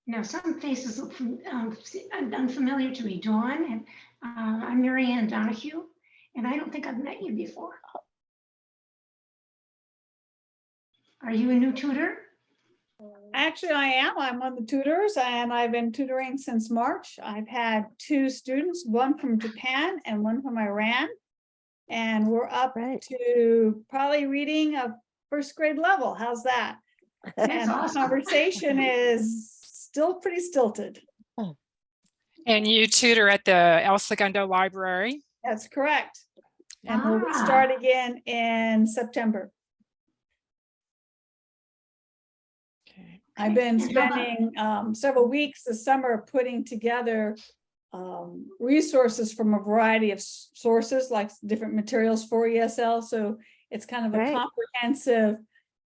Now, some faces look unfamiliar to me. Dawn, and I'm Mary Ann Donahue, and I don't think I've met you before. Are you a new tutor? Actually, I am. I'm one of the tutors, and I've been tutoring since March. I've had 2 students, one from Japan and one from Iran. And we're up to probably reading a 1st grade level. How's that? And awesome. the conversation is still pretty stilted. And you tutor at the El Segundo Library? That's correct. And we'll start again in September. Okay. I've been spending several weeks this summer putting together resources from a variety of sources, like different materials for ESL. So it's kind of a comprehensive,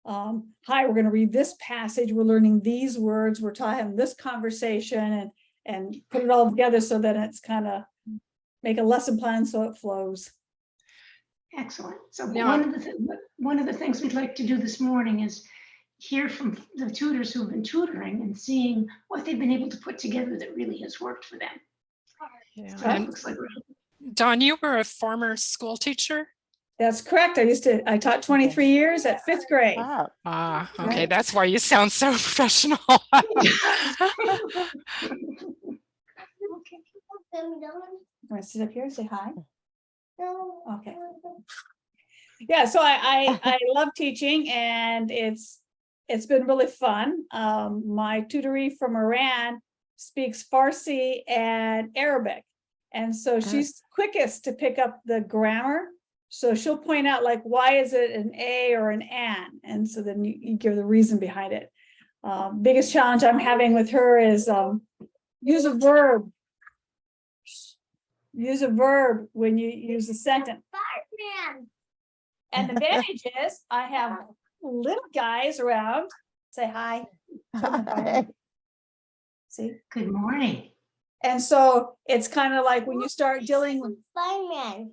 hi, we're going to read this passage, we're learning these words, we're having this conversation, and put it all together so that it's kind of make a lesson plan so it flows. Excellent. So one of the things we'd like to do this morning is hear from the tutors who've been tutoring and seeing what they've been able to put together that really has worked for them. Yeah. So it looks like Dawn, you were a former school teacher? That's correct. I taught 23 years at 5th grade. Wow. Okay, that's why you sound so professional. Okay. Want to sit up here and say hi? No. Okay. Yeah, so I love teaching, and it's been really fun. My tutoree from Iran speaks Farsi and Arabic, and so she's quickest to pick up the grammar. So she'll point out, like, why is it an A or an an? And so then you give the reason behind it. Biggest challenge I'm having with her is use a verb. Use a verb when you use a sentence. And the advantage is I have little guys around. Say hi. See? good morning. And so it's kind of like when you start dealing with fireman.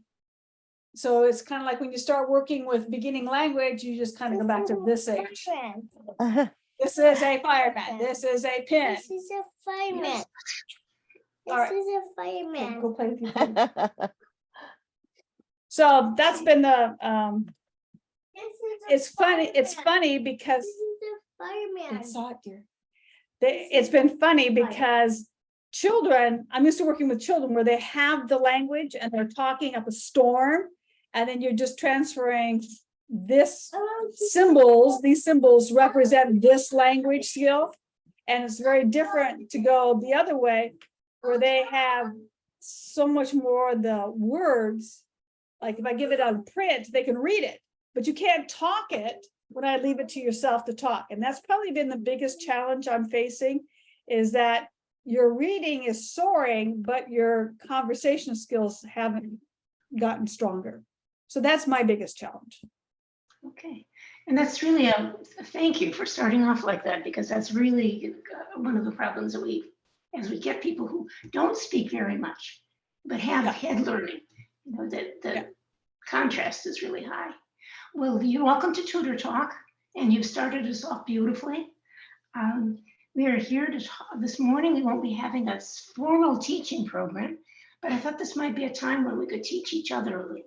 So it's kind of like when you start working with beginning language, you just kind of go back to this age. This is a fireman. This is a pin. This is a fireman. Yes. This is a fireman. Okay, go play with your friends. So that's been the it's funny. It's funny because This is a fireman. it's hot, dear. It's been funny because children, I'm used to working with children where they have the language and they're talking up a storm, and then you're just transferring this symbols. These symbols represent this language skill, and it's very different to go the other way where they have so much more the words. Like if I give it on print, they can read it, but you can't talk it when I leave it to yourself to talk. And that's probably been the biggest challenge I'm facing, is that your reading is soaring, but your conversation skills haven't gotten stronger. So that's my biggest challenge. Okay. And that's really a thank you for starting off like that, because that's really one of the problems that as we get people who don't speak very much, but have head learning, the contrast is really high. Well, you're welcome to Tutor Talk, and you've started us off beautifully. We are here to talk this morning. We won't be having a formal teaching program, but I thought this might be a time when we could teach each other a little bit.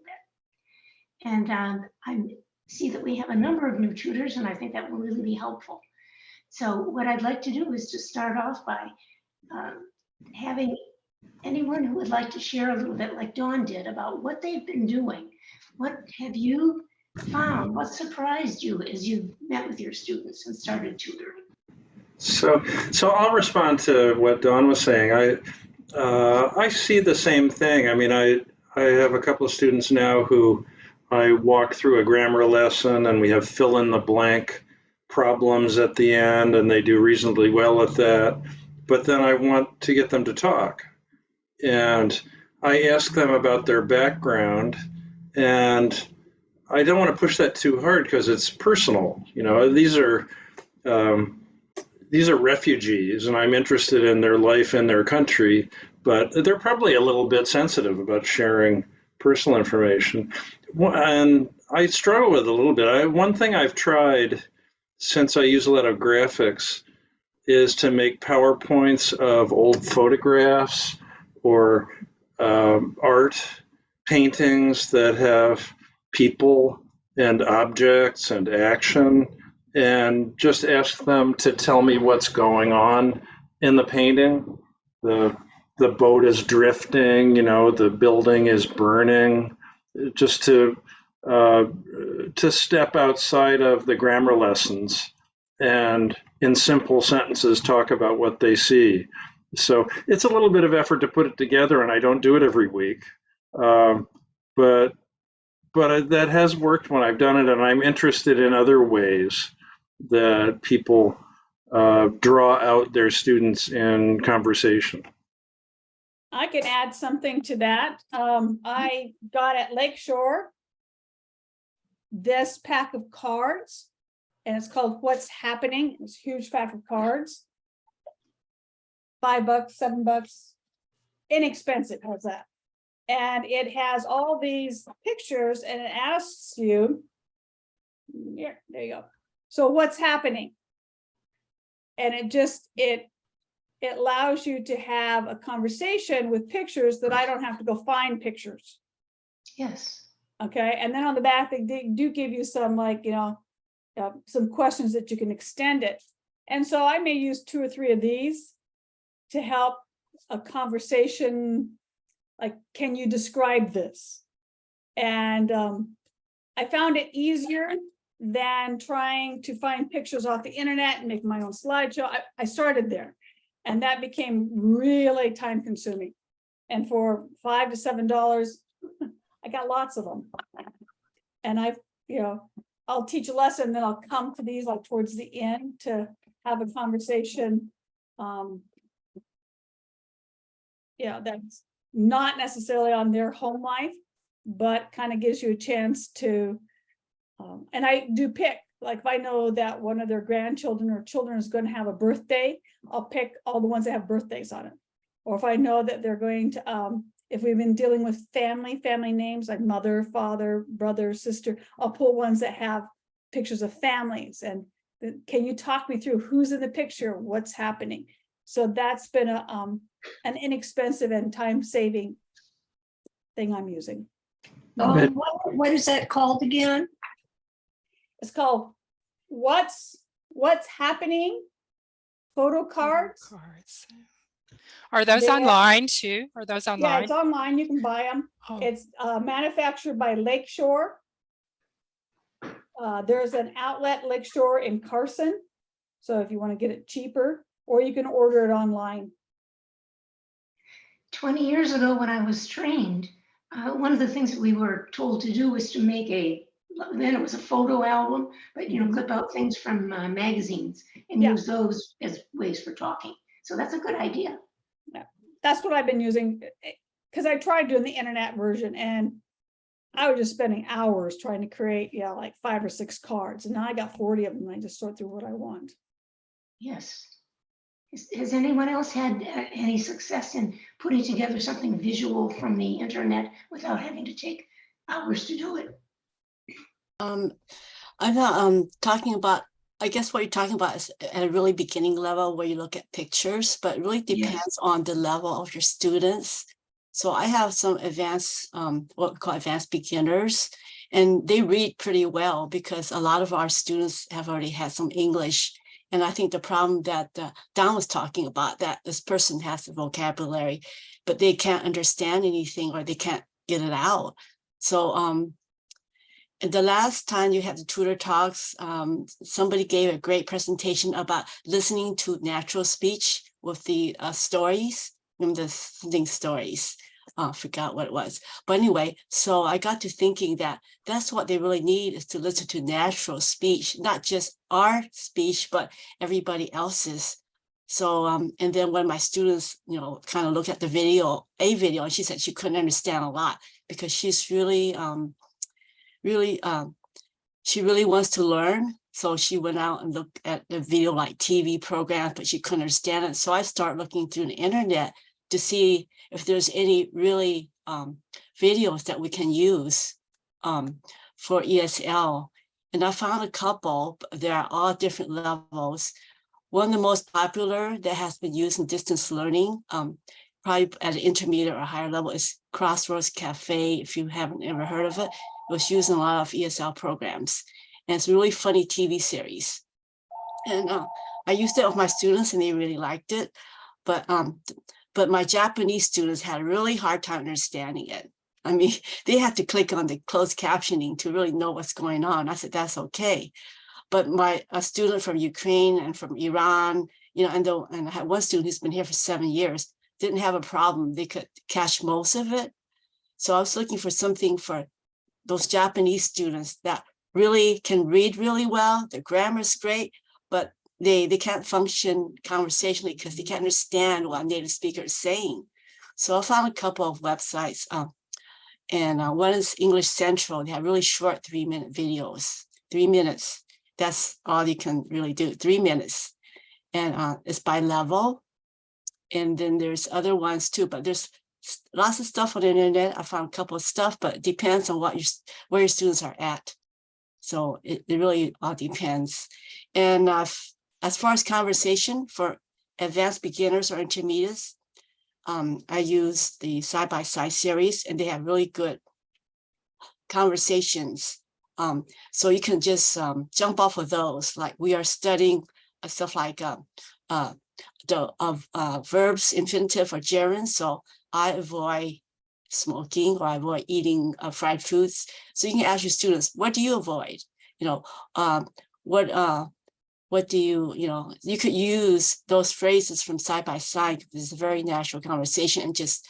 And I see that we have a number of new tutors, and I think that will really be helpful. So what I'd like to do is to start off by having anyone who would like to share a little bit, like Dawn did, about what they've been doing. What have you found? What surprised you as you met with your students and started tutoring? So I'll respond to what Dawn was saying. I see the same thing. I mean, I have a couple of students now who I walk through a grammar lesson, and we have fill in the blank problems at the end, and they do reasonably well at that. But then I want to get them to talk, and I ask them about their background, and I don't want to push that too hard because it's personal. You know, these are refugees, and I'm interested in their life in their country, but they're probably a little bit sensitive about sharing personal information. And I struggle with it a little bit. One thing I've tried, since I use a lot of graphics, is to make PowerPoints of old photographs or art paintings that have people and objects and action, and just ask them to tell me what's going on in the painting. The boat is drifting, the building is burning, just to step outside of the grammar lessons and in simple sentences talk about what they see. So it's a little bit of effort to put it together, and I don't do it every week. But that has worked when I've done it, and I'm interested in other ways that people draw out their students in conversation. I can add something to that. I got at Lakeshore this pack of cards, and it's called What's Happening. It's a huge pack of cards. $5, $7, inexpensive. How's that? And it has all these pictures, and it asks you, here, there you go. So what's happening? And it allows you to have a conversation with pictures that I don't have to go find pictures. Yes. Okay, and then on the back, they do give you some some questions that you can extend it. And so I may use 2 or 3 of these to help a conversation, like, can you describe this? And I found it easier than trying to find pictures off the internet and make my own slideshow. I started there, and that became really time consuming. And for $5 to $7, I got lots of them. And I'll teach a lesson, then I'll come to these like towards the end to have a conversation. That's not necessarily on their home life, but kind of gives you a chance to, and I do pick, like if I know that one of their grandchildren or children is going to have a birthday, I'll pick all the ones that have birthdays on it. Or if I know that they're going to, if we've been dealing with family names like mother, father, brother, sister, I'll pull ones that have pictures of families. And can you talk me through who's in the picture, what's happening? So that's been an inexpensive and time-saving thing I'm using. What is that called again? It's called What's Happening? Photo cards. Are those They're- online too? Are those Yeah, online? it's online. You can buy them. Oh, It's manufactured by Lakeshore. There's an outlet, Lakeshore, in Carson. So if you want to get it cheaper, or you can order it online. 20 years ago when I was trained, one of the things that we were told to do was to make then it was a photo album, but clip out things from magazines and Yeah. use those as ways for talking. So that's a good idea. That's what I've been using, because I tried doing the internet version and I was just spending hours trying to create, like 5 or 6 cards. And now I got 40 of them. And I just sort through what I want. Yes. Has anyone else had any success in putting together something visual from the internet without having to take hours to do it? I'm not talking about, I guess what you're talking about is at a really beginning level where you look at pictures, but it really depends on the level of your students. So I have some advanced, what we call advanced beginners, and they read pretty well because a lot of our students have already had some English. And I think the problem that Don was talking about, that this person has the vocabulary, but they can't understand anything or they can't get it out. So and the last time you had the tutor talks, somebody gave a great presentation about listening to natural speech with the stories, the sing stories. Forgot what it was. But anyway, so I got to thinking that that's what they really need, is to listen to natural speech, not just our speech, but everybody else's. So, and then when my students, kind of looked at the video, and she said she couldn't understand a lot because she's really, she really wants to learn. So she went out and looked at the video like TV programs, but she couldn't understand it. So I started looking through the internet to see if there's any really videos that we can use for ESL. And I found a couple. They're all different levels. One of the most popular that has been used in distance learning, probably at an intermediate or higher level, is Crossroads Cafe. If you haven't ever heard of it, it was used in a lot of ESL programs. And it's a really funny TV series. And I used it with my students and they really liked it. But my Japanese students had a really hard time understanding it. I mean, they had to click on the closed captioning to really know what's going on. I said, that's okay. But a student from Ukraine and from Iran, and I had one student who's been here for 7 years, didn't have a problem. They could catch most of it. So I was looking for something for those Japanese students that really can read really well. Their grammar is great, but they can't function conversationally because they can't understand what a native speaker is saying. So I found a couple of websites, and one is English Central. They have really short 3-minute videos, 3 minutes. That's all you can really do, 3 minutes. And it's by level. And then there's other ones too, but there's lots of stuff on the internet. I found a couple of stuff, but it depends on where your students are at. So it really all depends. And as far as conversation for advanced beginners or intermediates, I use the side-by-side series, and they have really good conversations. So you can just jump off of those. Like we are studying stuff like verbs, infinitive or gerund. So I avoid smoking, or I avoid eating fried foods. So you can ask your students, what do you avoid? What do you could use those phrases from side by side. It's a very natural conversation, and just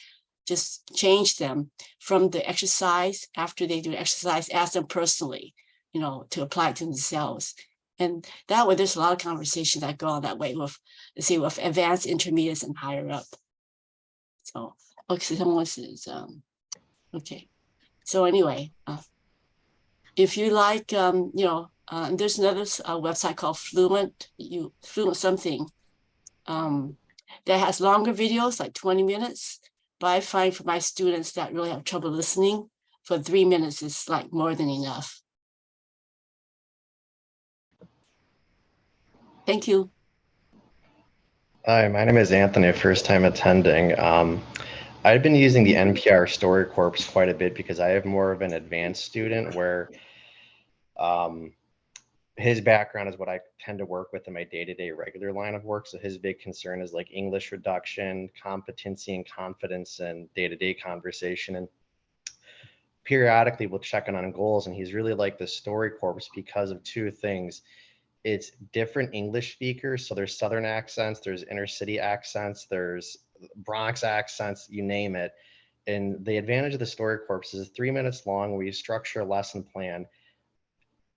change them from the exercise. After they do the exercise, ask them personally, to apply it to themselves. And that way, there's a lot of conversations that go on that way with advanced, intermediates, and higher up. So, okay, someone says, okay. So anyway, if you like, there's another website called Fluent something, that has longer videos, like 20 minutes. But I find for my students that really have trouble listening, for 3 minutes is like more than enough. Thank you. Hi, my name is Anthony, first time attending. I've been using the NPR Story Corps quite a bit because I have more of an advanced student where his background is what I tend to work with in my day-to-day regular line of work. So his big concern is like English reduction, competency and confidence, and day-to-day conversation. And periodically we'll check in on goals, and he's really like the Story Corps because of two things. It's different English speakers. So there's Southern accents, there's inner city accents, there's Bronx accents, you name it. And the advantage of the Story Corps is 3 minutes long. We structure a lesson plan.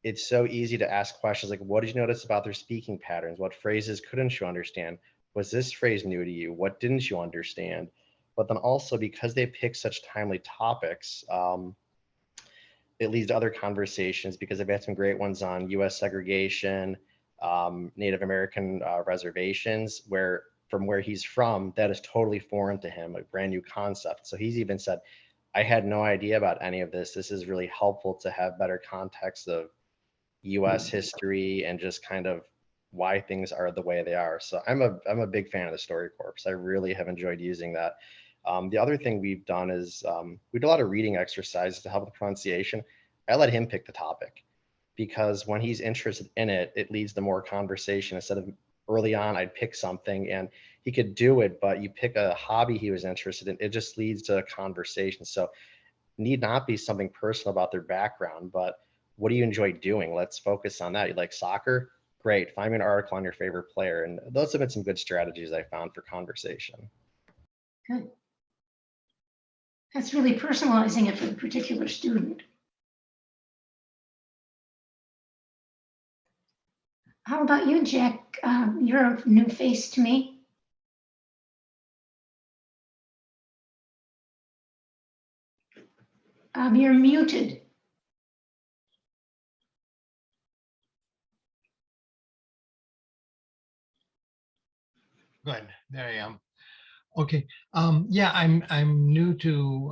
It's so easy to ask questions like, what did you notice about their speaking patterns? What phrases couldn't you understand? Was this phrase new to you? What didn't you understand? But then also, because they pick such timely topics, it leads to other conversations, because I've had some great ones on US segregation, Native American reservations, where from where he's from, that is totally foreign to him, a brand new concept. So he's even said, I had no idea about any of this. This is really helpful to have better context of US history and just kind of why things are the way they are. So I'm a big fan of the Story Corps. I really have enjoyed using that. The other thing we've done is we do a lot of reading exercises to help with pronunciation. I let him pick the topic, because when he's interested in it, it leads to more conversation. Instead of early on, I'd pick something and he could do it, but you pick a hobby he was interested in, it just leads to a conversation. So need not be something personal about their background, but what do you enjoy doing? Let's focus on that. You like soccer? Great. Find me an article on your favorite player. And those have been some good strategies I found for conversation. Good. That's really personalizing it for the particular student. How about you, Jack? You're a new face to me. You're muted. Good, there I am. Okay, yeah, I'm new to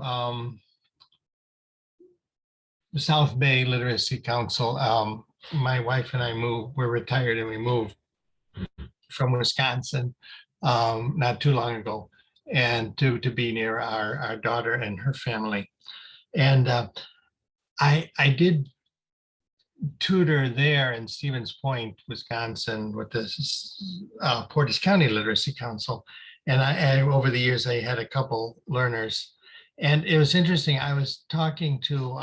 the South Bay Literacy Council. My wife and I moved, we're retired and we moved from Wisconsin not too long ago, and to be near our daughter and her family. And I did tutor there in Stevens Point, Wisconsin, with the Portage County Literacy Council. And over the years, I had a couple learners. And it was interesting. I was talking to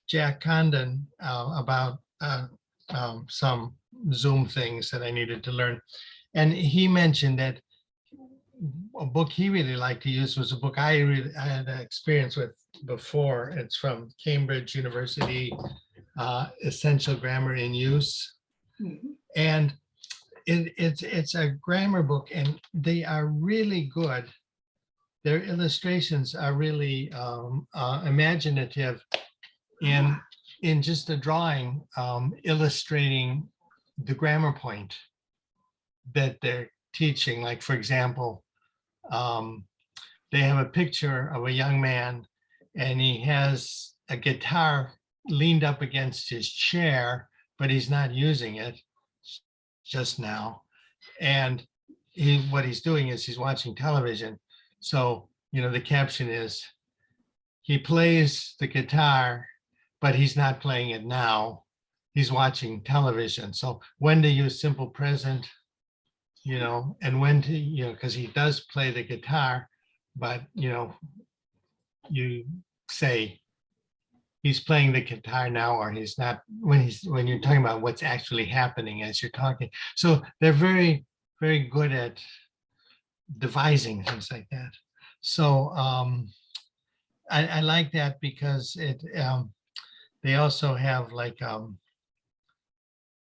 Jack Condon about some Zoom things that I needed to learn. And he mentioned that a book he really liked to use was a book I had experience with before. It's from Cambridge University, Essential Grammar in Use. Mhm. And it's a grammar book, and they are really good. Their illustrations are really imaginative in just a drawing illustrating the grammar point that they're teaching. Like, for example, they have a picture of a young man, and he has a guitar leaned up against his chair, but he's not using it just now. And what he's doing is he's watching television. So, the caption is, he plays the guitar, but he's not playing it now. He's watching television. So when to use simple present, and when to, because he does play the guitar, but, you say he's playing the guitar now, or he's not, when you're talking about what's actually happening as you're talking. So they're very, very good at devising things like that. So I like that because they also have like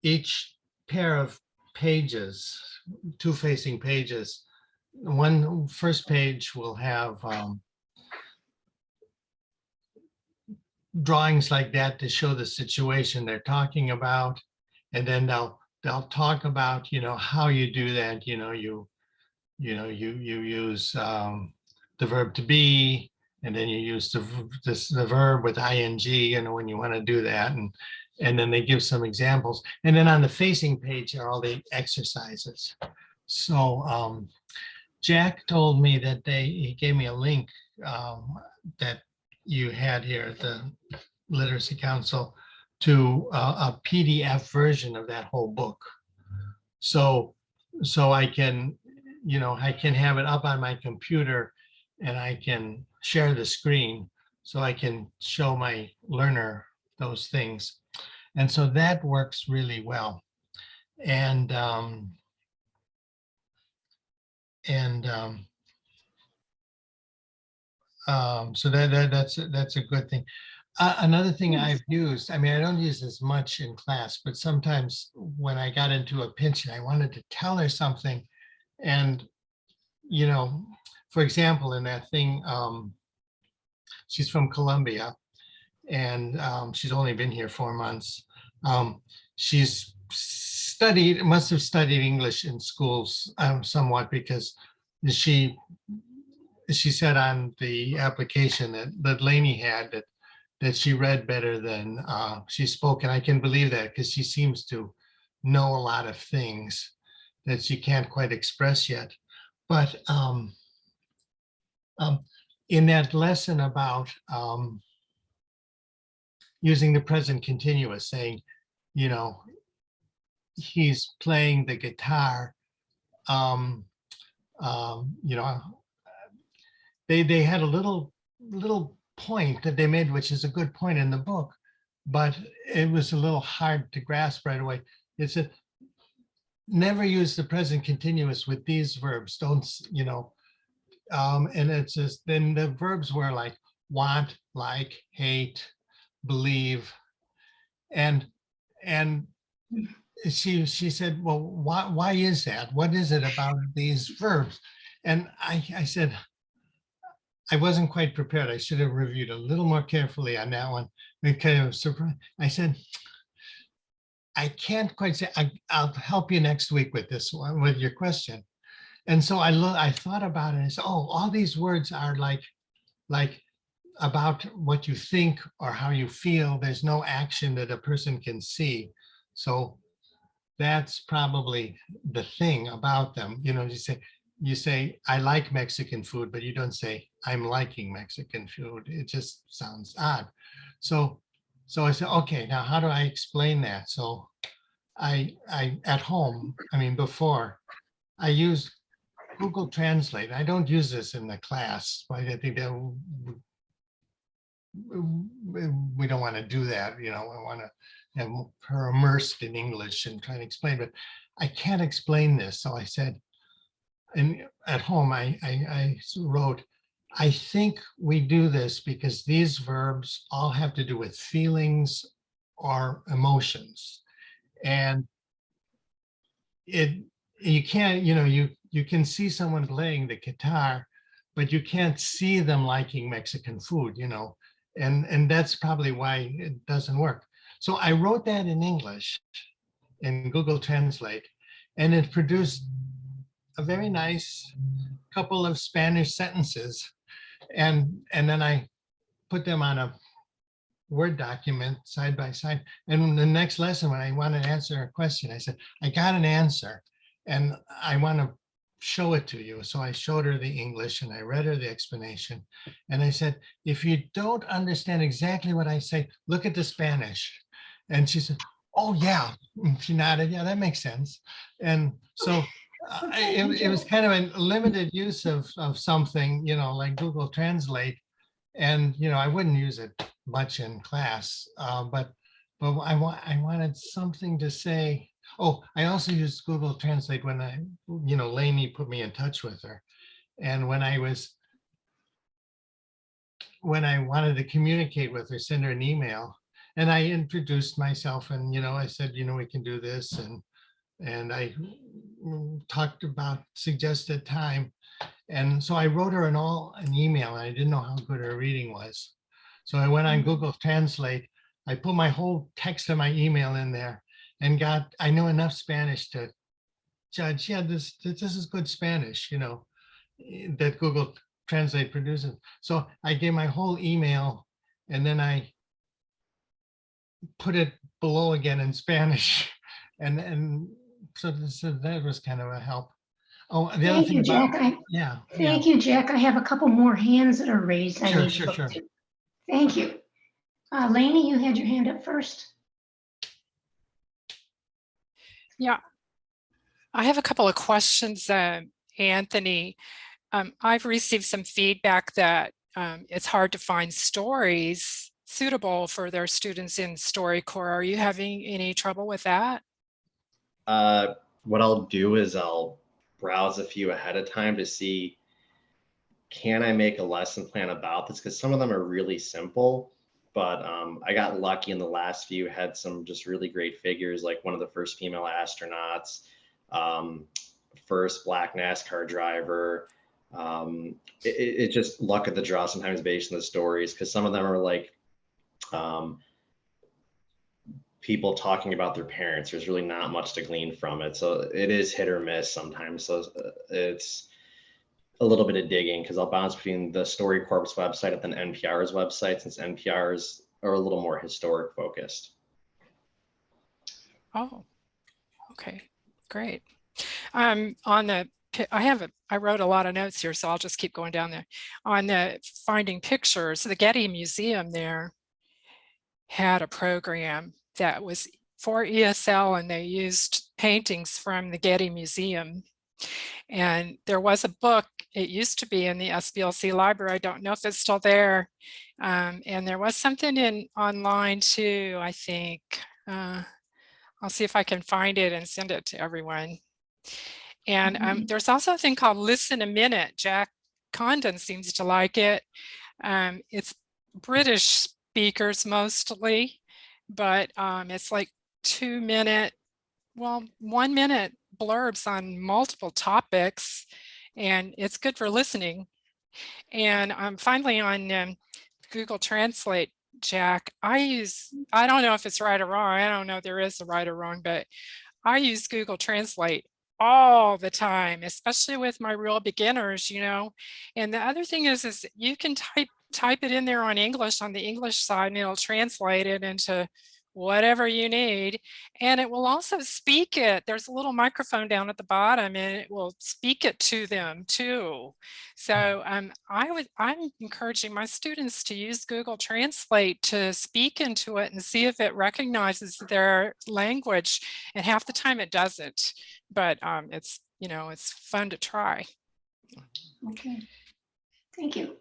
each pair of pages, two facing pages. One first page will have drawings like that to show the situation they're talking about, and then they'll talk about how you do that. You use the verb to be, and then you use the verb with ing, when you want to do that, and then they give some examples, and then on the facing page are all the exercises. So Jack told me that he gave me a link that you had here at the Literacy Council to a PDF version of that whole book. So I can, I can have it up on my computer, and I can share the screen so I can show my learner those things. And so that works really well. And so that's a good thing. Another thing I've used, I don't use as much in class, but sometimes when I got into a pinch and I wanted to tell her something, and for example, in that thing, she's from Colombia, and she's only been here 4 months. She's must have studied English in schools somewhat, because she said on the application that Lainey had that she read better than she spoke. And I can believe that, because she seems to know a lot of things that she can't quite express yet. But in that lesson about using the present continuous, saying, he's playing the guitar, they had a little point that they made, which is a good point in the book, but it was a little hard to grasp right away. It said, never use the present continuous with these verbs. Don't, and it's just, then the verbs were like want, like, hate, believe. And she said, well, why is that? What is it about these verbs? And I said, I wasn't quite prepared. I should have reviewed a little more carefully on that one, because I was surprised. I said, I can't quite say, I'll help you next week with this one, with your question. And so I thought about it, and I said, oh, all these words are like about what you think or how you feel. There's no action that a person can see. So that's probably the thing about them. You know, you say, I like Mexican food, but you don't say, I'm liking Mexican food. It just sounds odd. So I said, okay, now how do I explain that? So I at home, I mean, before I used Google Translate. I don't use this in the class, but I think that we don't want to do that. You know, I want to have her immersed in English and try to explain, but I can't explain this. So I said, and at home, I wrote, I think we do this because these verbs all have to do with feelings or emotions. And you can't, you know, you can see someone playing the guitar, but you can't see them liking Mexican food, you know, and that's probably why it doesn't work. So I wrote that in English in Google Translate, and it produced a very nice couple of Spanish sentences. And then I put them on a Word document side by side. And the next lesson, when I wanted to answer a question, I said, I got an answer and I want to show it to you. So I showed her the English and I read her the explanation. And I said, if you don't understand exactly what I say, look at the Spanish. And she said, oh, yeah. And she nodded. Yeah, that makes sense. And so it was kind of a limited use of something, you know, like Google Translate. And, you know, I wouldn't use it much in class, but I wanted something to say. Oh, I also used Google Translate when you know, Lainey put me in touch with her. And when I wanted to communicate with her, send her an email, and I introduced myself and, you know, I said, you know, we can do this. And I talked about suggested time. And so I wrote her an email, and I didn't know how good her reading was. So I went on Google Translate. I put my whole text of my email in there and I know enough Spanish to judge, yeah, this is good Spanish, you know, that Google Translate produces. So I gave my whole email and then I put it below again in Spanish. And so that was kind of a help. Oh, the other Thank thing you, about, Jack. yeah. Thank you, Jack. I have a couple more hands that are raised. I Sure, need to sure, go sure. to. Thank you. Lainey, you had your hand up first. Yeah, I have a couple of questions, Anthony. I've received some feedback that it's hard to find stories suitable for their students in StoryCorps. Are you having any trouble with that? What I'll do is I'll browse a few ahead of time to see, can I make a lesson plan about this? Because some of them are really simple, but I got lucky in the last few, had some just really great figures, like one of the first female astronauts, first Black NASCAR driver. It's just luck of the draw sometimes based on the stories, because some of them are like people talking about their parents. There's really not much to glean from it. So it is hit or miss sometimes. So it's a little bit of digging, because I'll bounce between the StoryCorps website and then NPR's website, since NPR's are a little more historic focused. Oh, okay, great. I wrote a lot of notes here, so I'll just keep going down there. On the finding pictures, the Getty Museum there had a program that was for ESL, and they used paintings from the Getty Museum. And there was a book, it used to be in the SBLC library. I don't know if it's still there. And there was something online too, I think. I'll see if I can find it and send it to everyone. And there's also a thing called Listen a Minute. Jack Condon seems to like it. It's British speakers mostly, but it's like 2 minute, well, 1 minute blurbs on multiple topics, and it's good for listening. And finally on Google Translate, Jack, I don't know if it's right or wrong. I don't know if there is a right or wrong, but I use Google Translate all the time, especially with my real beginners, you know. And the other thing is you can type it in there on English, on the English side, and it'll translate it into whatever you need. And it will also speak it. There's a little microphone down at the bottom and it will speak it to them too. So I'm encouraging my students to use Google Translate to speak into it and see if it recognizes their language. And half the time it doesn't, but it's, you know, it's fun to try. Okay, thank you.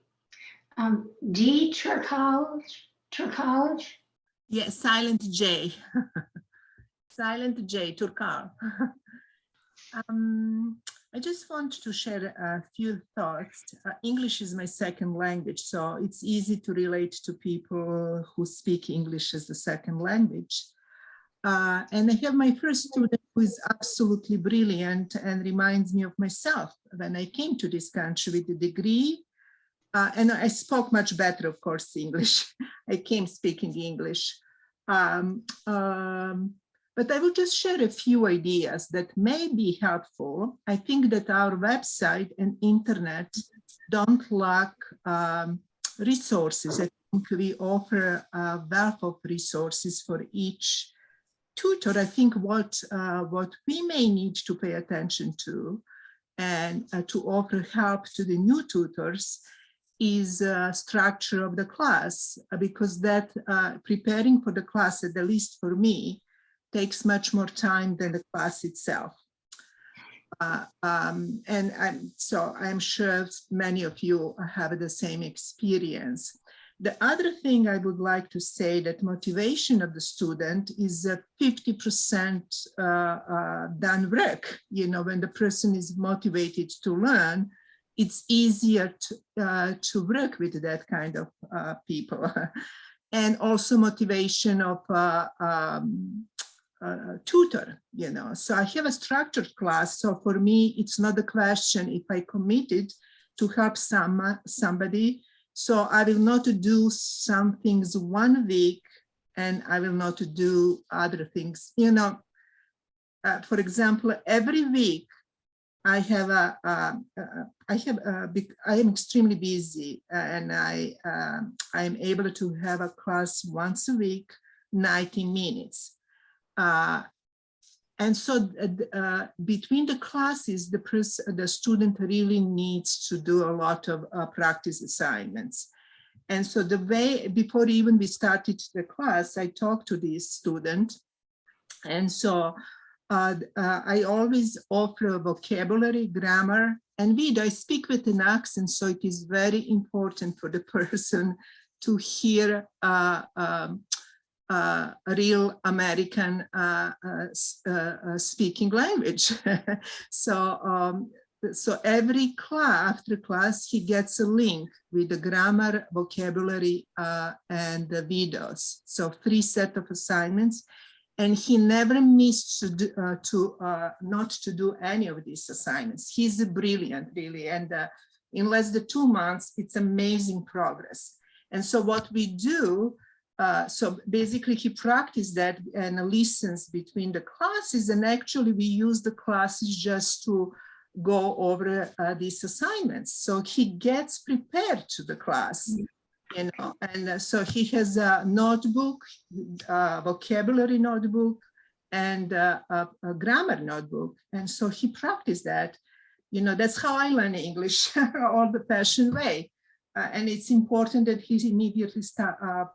D. Turkal. Yeah, silent J. Silent J, Turkal. I just want to share a few thoughts. English is my second language, so it's easy to relate to people who speak English as a second language. And I have my first student who is absolutely brilliant and reminds me of myself when I came to this country with a degree. And I spoke much better, of course, English. I came speaking English. But I will just share a few ideas that may be helpful. I think that our website and internet don't lack resources. I think we offer a wealth of resources for each tutor. I think what we may need to pay attention to and to offer help to the new tutors is structure of the class, because that preparing for the class, at least for me, takes much more time than the class itself. So I'm sure many of you have the same experience. The other thing I would like to say that motivation of the student is 50% done work. You know, when the person is motivated to learn, it's easier to work with that kind of people. And also motivation of tutor, you know. So I have a structured class. So for me, it's not a question if I committed to help somebody. So I will not do some things 1 week and I will not do other things. You know, for example, every week I am extremely busy and I am able to have a class once a week, 90 minutes. And so between the classes, the student really needs to do a lot of practice assignments. And so the way, before even we started the class, I talked to this student. And so I always offer vocabulary, grammar, and video. I speak with an accent, so it is very important for the person to hear a real American speaking language. So every class, after class, he gets a link with the grammar, vocabulary, and the videos. So 3 sets of assignments. And he never missed not to do any of these assignments. He's brilliant, really. And in less than 2 months, it's amazing progress. And so what we do, so basically he practiced that and listens between the classes, and actually we use the classes just to go over these assignments. So he gets prepared to the class, you know, and so he has a notebook, vocabulary notebook, and a grammar notebook. And so he practiced that. You know, that's how I learn English, all the passion way. And it's important that he immediately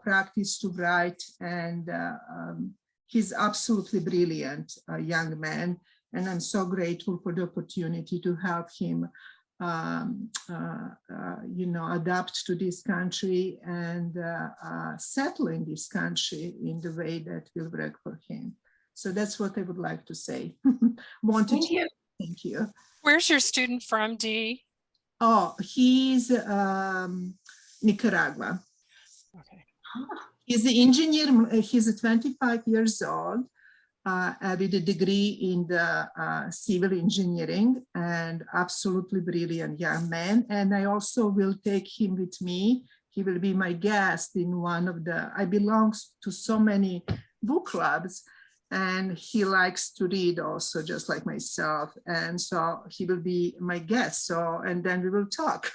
practice to write, and he's absolutely brilliant young man. And I'm so grateful for the opportunity to help him, you know, adapt to this country and settle in this country in the way that will work for him. So that's what I would like to say. Thank you. Thank you. Where's your student from, Dee? Oh, he's Nicaragua. Okay. He's an engineer. He's 25 years old with a degree in the civil engineering, and absolutely brilliant young man. And I also will take him with me. He will be my guest in one of the, I belong to so many book clubs. and he likes to read also, just like myself. And so he will be my guest. So, and then we will talk.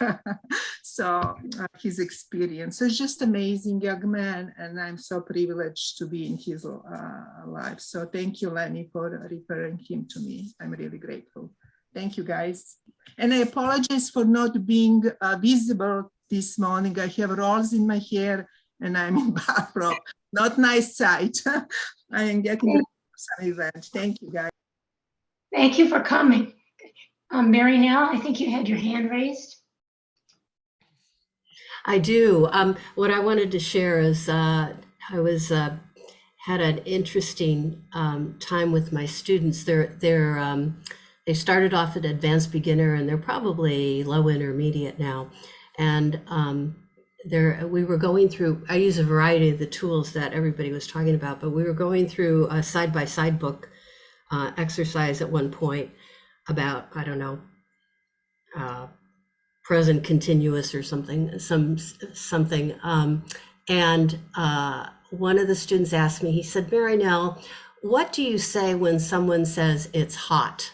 So his experience. So just amazing young man. And I'm so privileged to be in his life. So thank you, Lenny, for referring him to me. I'm really grateful. Thank you, guys. And I apologize for not being visible this morning. I have rolls in my hair and I'm in bathrobe. Not nice sight. I am getting ready for some event. Thank you, guys. Thank you for coming. Mary Nell, I think you had your hand raised. I do. What I wanted to share is I was had an interesting time with my students. They started off at advanced beginner and they're probably low intermediate now. And we were going through, I use a variety of the tools that everybody was talking about, but we were going through a side-by-side book exercise at one point about, I don't know, present continuous or something. And one of the students asked me, he said, Mary Nell, what do you say when someone says it's hot?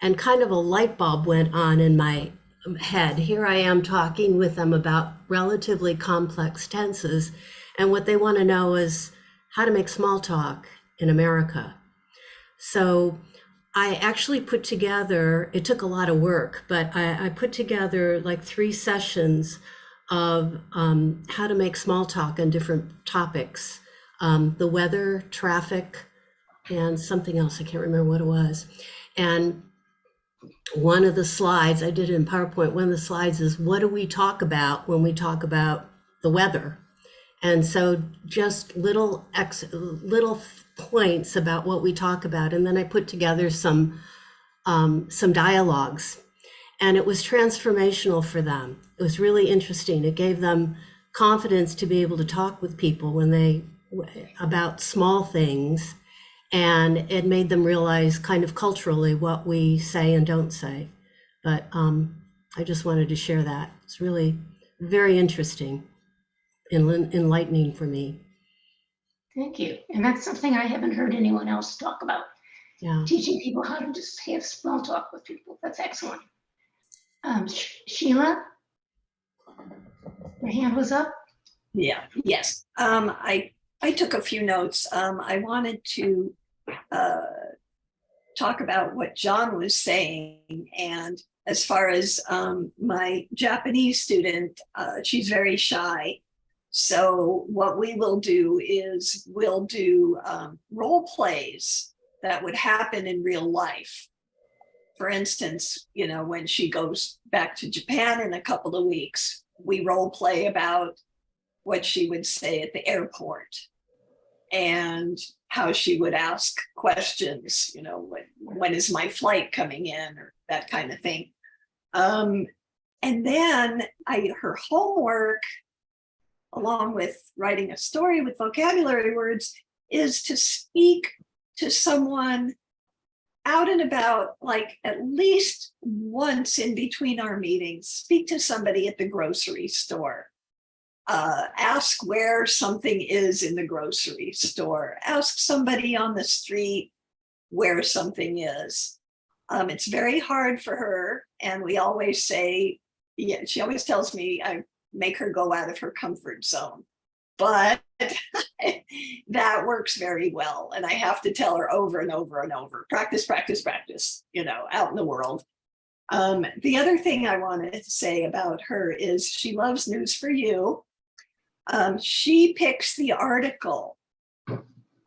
And kind of a light bulb went on in my head. Here I am talking with them about relatively complex tenses. And what they want to know is how to make small talk in America. So I actually put together, it took a lot of work, but I put together like 3 sessions of how to make small talk on different topics. The weather, traffic, and something else, I can't remember what it was. And one of the slides, I did it in PowerPoint, one of the slides is, what do we talk about when we talk about the weather? And so just little points about what we talk about. And then I put together some dialogues, and it was transformational for them. It was really interesting. It gave them confidence to be able to talk with people about small things. And it made them realize kind of culturally what we say and don't say. But I just wanted to share that. It's really very interesting and enlightening for me. Thank you. And that's something I haven't heard anyone else talk about. Yeah. Teaching people how to just have small talk with people. That's excellent. Sheila, your hand was up. Yeah, yes. I took a few notes. I wanted to talk about what John was saying. And as far as my Japanese student, she's very shy. So what we will do is we'll do role plays that would happen in real life. For instance, you know, when she goes back to Japan in a couple of weeks, we role play about what she would say at the airport and how she would ask questions, you know, when is my flight coming in, or that kind of thing. And then her homework, along with writing a story with vocabulary words, is to speak to someone out and about, like at least once in between our meetings. Speak to somebody at the grocery store. Ask where something is in the grocery store. Ask somebody on the street where something is. It's very hard for her. And we always say, yeah, she always tells me I make her go out of her comfort zone. But that works very well. And I have to tell her over and over and over, practice, practice, practice, you know, out in the world. The other thing I wanted to say about her is she loves News for You. She picks the article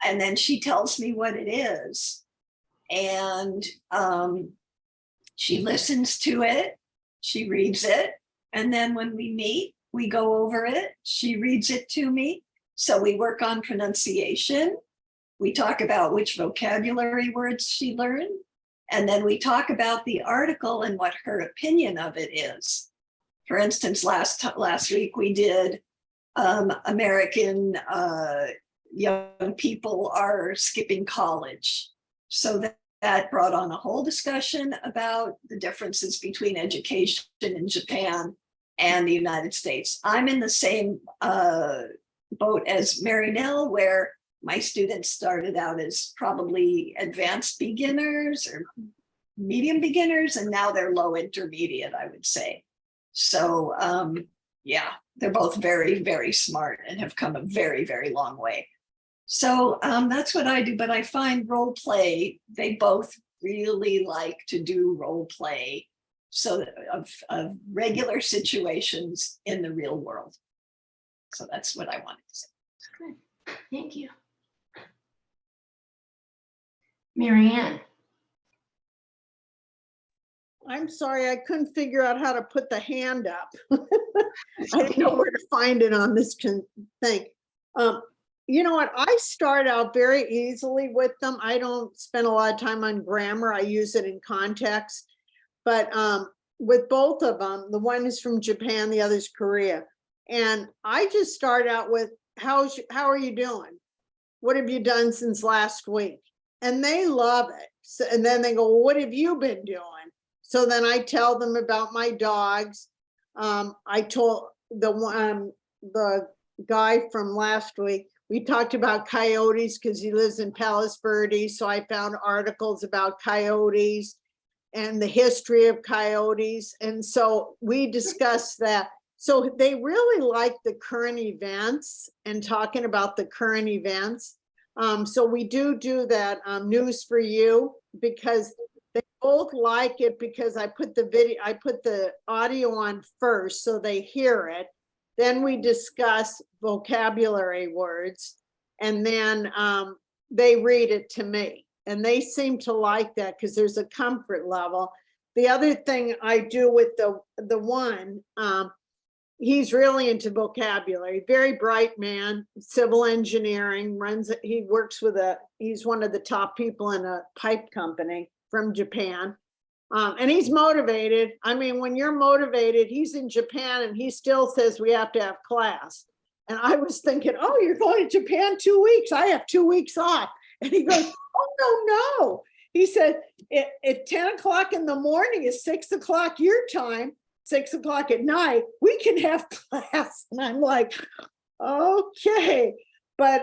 and then she tells me what it is. And she listens to it, she reads it. And then when we meet, we go over it. She reads it to me. So we work on pronunciation. We talk about which vocabulary words she learned. And then we talk about the article and what her opinion of it is. For instance, last week we did American young people are skipping college. So that brought on a whole discussion about the differences between education in Japan and the United States. I'm in the same boat as Mary Nell, where my students started out as probably advanced beginners or medium beginners, and now they're low intermediate, I would say. So yeah, they're both very, very smart and have come a very, very long way. So that's what I do, but I find role play, they both really like to do role play, so of regular situations in the real world. So that's what I wanted to say. Good. Thank you. Mary Ann. I'm sorry, I couldn't figure out how to put the hand up. I didn't know where to find it on this thing. You know what? I start out very easily with them. I don't spend a lot of time on grammar. I use it in context. But with both of them, the one is from Japan, the other's Korea. And I just start out with, how are you doing? What have you done since last week? And they love it. So, and then they go, well, what have you been doing? So then I tell them about my dogs. I told the guy from last week, we talked about coyotes because he lives in Palos Verdes. So I found articles about coyotes and the history of coyotes. And so we discussed that. So they really like the current events and talking about the current events. So we do that news for you, because they both like it, because I put the audio on first so they hear it. Then we discuss vocabulary words, and then they read it to me. And they seem to like that because there's a comfort level. The other thing I do with the one, he's really into vocabulary, very bright man, civil engineering, he's one of the top people in a pipe company from Japan. And he's motivated. I mean, when you're motivated, he's in Japan and he still says we have to have class. And I was thinking, oh, you're going to Japan 2 weeks. I have 2 weeks off. And he goes, oh, no. He said, at 10 o'clock in the morning is 6 o'clock your time, 6 o'clock at night, we can have class. And I'm like, okay. But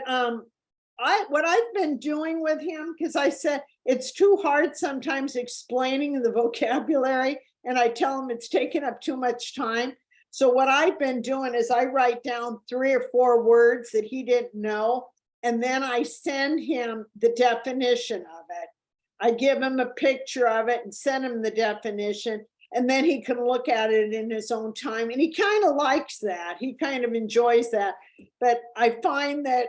what I've been doing with him, because I said it's too hard sometimes explaining the vocabulary, and I tell him it's taking up too much time. So what I've been doing is I write down 3 or 4 words that he didn't know, and then I send him the definition of it. I give him a picture of it and send him the definition, and then he can look at it in his own time. And he kind of likes that. He kind of enjoys that. But I find that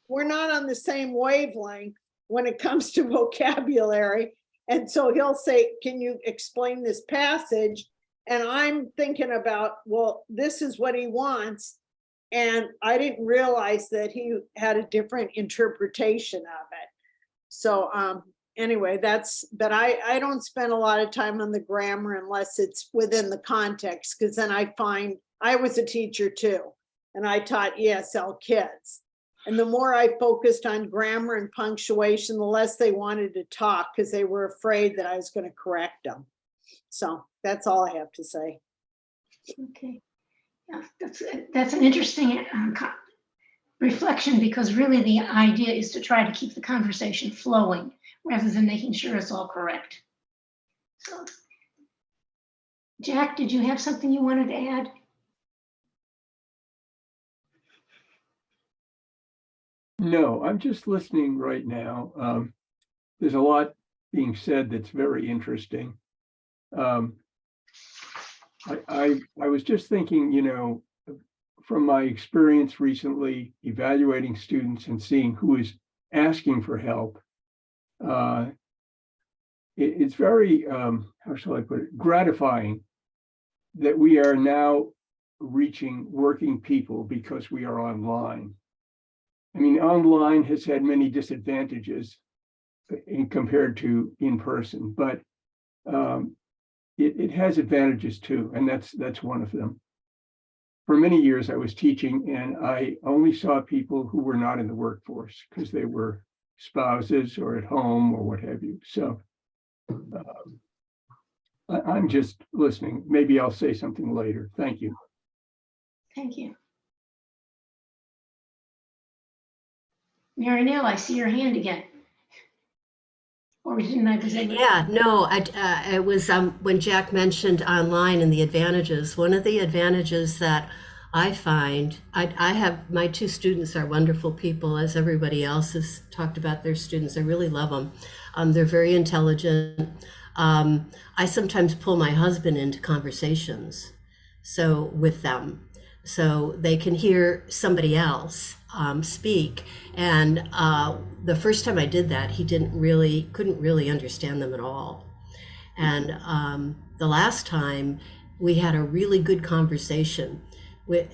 we're not on the same wavelength when it comes to vocabulary. And so he'll say, can you explain this passage? And I'm thinking about, well, this is what he wants. And I didn't realize that he had a different interpretation of it. So anyway, but I don't spend a lot of time on the grammar unless it's within the context, because then I find, I was a teacher too, and I taught ESL kids. And the more I focused on grammar and punctuation, the less they wanted to talk because they were afraid that I was going to correct them. So that's all I have to say. Okay. Yeah, that's an interesting reflection, because really the idea is to try to keep the conversation flowing rather than making sure it's all correct. So, Jack, did you have something you wanted to add? No, I'm just listening right now. There's a lot being said that's very interesting. I was just thinking, you know, from my experience recently evaluating students and seeing who is asking for help, it's very, how shall I put it, gratifying that we are now reaching working people because we are online. I mean, online has had many disadvantages compared to in person, but it has advantages too, and that's one of them. For many years, I was teaching, and I only saw people who were not in the workforce because they were spouses or at home or what have you. So I'm just listening. Maybe I'll say something later. Thank you. Thank you. Marinelle, I see your hand again. Or didn't I? Was I? Yeah, no, it was when Jack mentioned online and the advantages. One of the advantages that I find, I have, my two students are wonderful people, as everybody else has talked about their students. I really love them. They're very intelligent. I sometimes pull my husband into conversations, so with them, so they can hear somebody else speak. And the first time I did that, he couldn't really understand them at all. And the last time we had a really good conversation.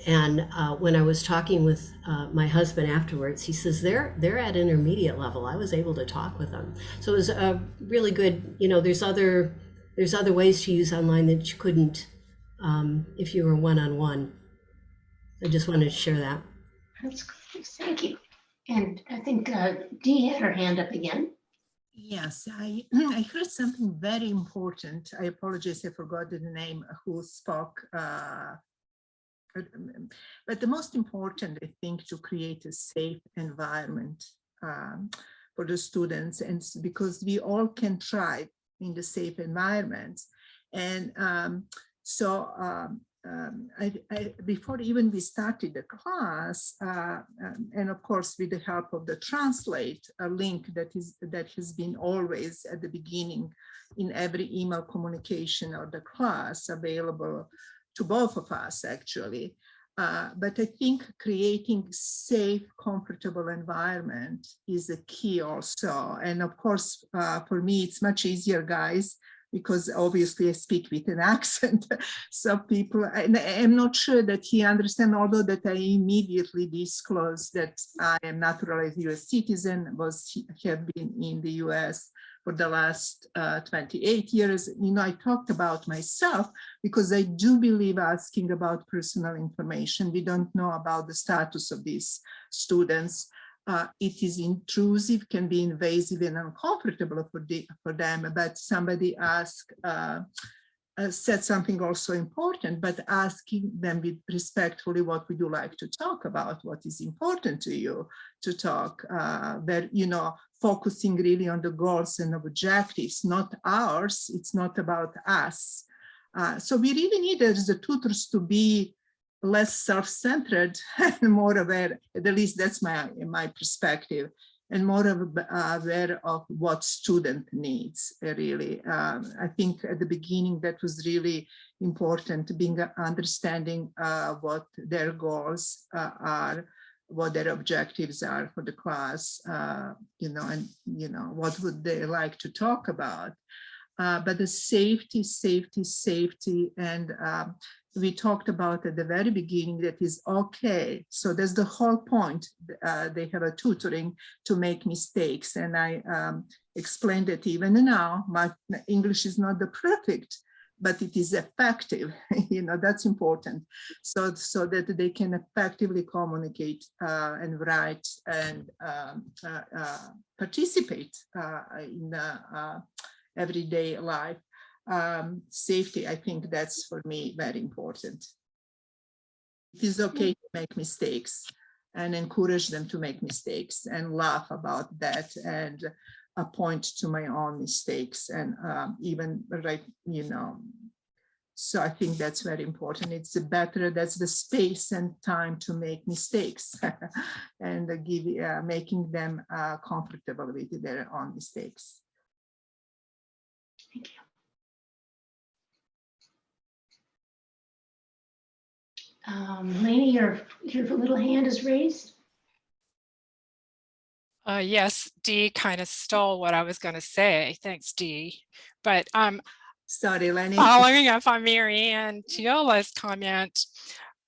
And when I was talking with my husband afterwards, he says they're at intermediate level. I was able to talk with them, so it was a really good. You know, there's other ways to use online that you couldn't if you were one-on-one. I just wanted to share that. That's good. Thank you. And I think Dee had her hand up again. Yes, I heard something very important. I apologize, I forgot the name who spoke. But the most important, I think, to create a safe environment for the students, and because we all can thrive in the safe environments. And before even we started the class, and of course with the help of the Translate, a link that has been always at the beginning in every email communication of the class, available to both of us actually. But I think creating safe, comfortable environment is a key also. And of course, for me, it's much easier, guys, because obviously I speak with an accent. So people, and I'm not sure that he understands, although that I immediately disclosed that I am naturalized US citizen, have been in the US for the last 28 years. You know, I talked about myself because I do believe asking about personal information. We don't know about the status of these students. It is intrusive, can be invasive and uncomfortable for them, but somebody said something also important, but asking them with respectfully, what would you like to talk about? What is important to you to talk? That, you know, focusing really on the goals and objectives, not ours. It's not about us. So we really need as the tutors to be less self-centered and more aware, at least that's my perspective, and more aware of what student needs, really. I think at the beginning that was really important, being understanding what their goals are, what their objectives are for the class, you know, and, you know, what would they like to talk about. But the safety, and we talked about at the very beginning that is okay. So that's the whole point. They have a tutoring to make mistakes. And I explained that even now, my English is not the perfect, but it is effective. You know, that's important. So that they can effectively communicate and write and participate in everyday life. Safety, I think that's for me very important. It is okay to make mistakes and encourage them to make mistakes and laugh about that and point to my own mistakes and even right, you know. So I think that's very important. It's better, that's the space and time to make mistakes and making them comfortable with their own mistakes. Thank you. Lainey, your little hand is raised. Yes, Dee kind of stole what I was going to say. Thanks, Dee. But sorry, Lenny. Following up on Marianne Tiola's comment,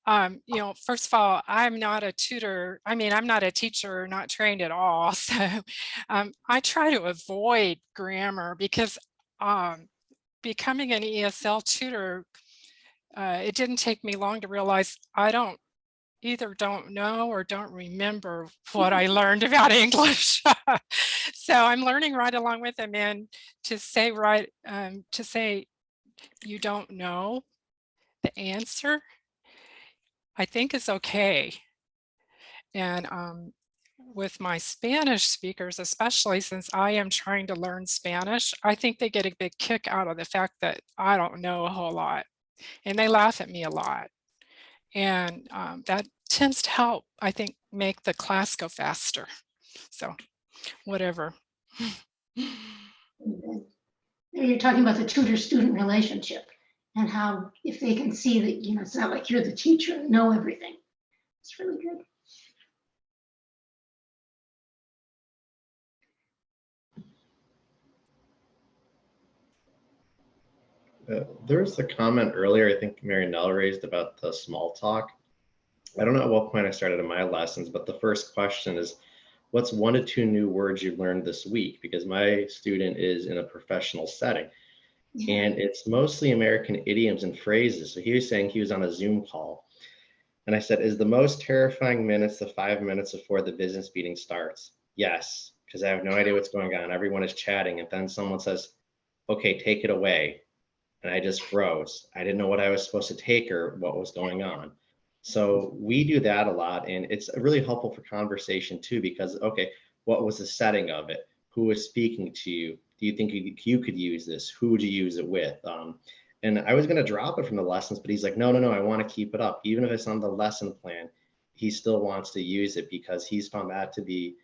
you know, first of all, I'm not a tutor. I mean, I'm not a teacher, not trained at all. So I try to avoid grammar because becoming an ESL tutor, it didn't take me long to realize I either don't know or don't remember what I learned about English. So I'm learning right along with them, and to say you don't know the answer, I think is okay. And with my Spanish speakers, especially since I am trying to learn Spanish, I think they get a big kick out of the fact that I don't know a whole lot, and they laugh at me a lot. And that tends to help, I think, make the class go faster. So whatever. You're talking about the tutor-student relationship and how if they can see that, you know, it's not like you're the teacher and know everything. It's really good. There's a comment earlier, I think Mary Nell raised about the small talk. I don't know at what point I started in my lessons, but the first question is, what's 1 to 2 new words you've learned this week? Because my student is in a professional setting and it's mostly American idioms and phrases. So he was saying he was on a Zoom call. And I said, is the most terrifying minutes the 5 minutes before the business meeting starts? Yes, because I have no idea what's going on. Everyone is chatting. And then someone says, okay, take it away. And I just froze. I didn't know what I was supposed to take or what was going on. So we do that a lot, and it's really helpful for conversation too, because, okay, what was the setting of it? Who was speaking to you? Do you think you could use this? Who would you use it with? And I was going to drop it from the lessons, but he's like, no, I want to keep it up. Even if it's on the lesson plan, he still wants to use it because he's found that to be,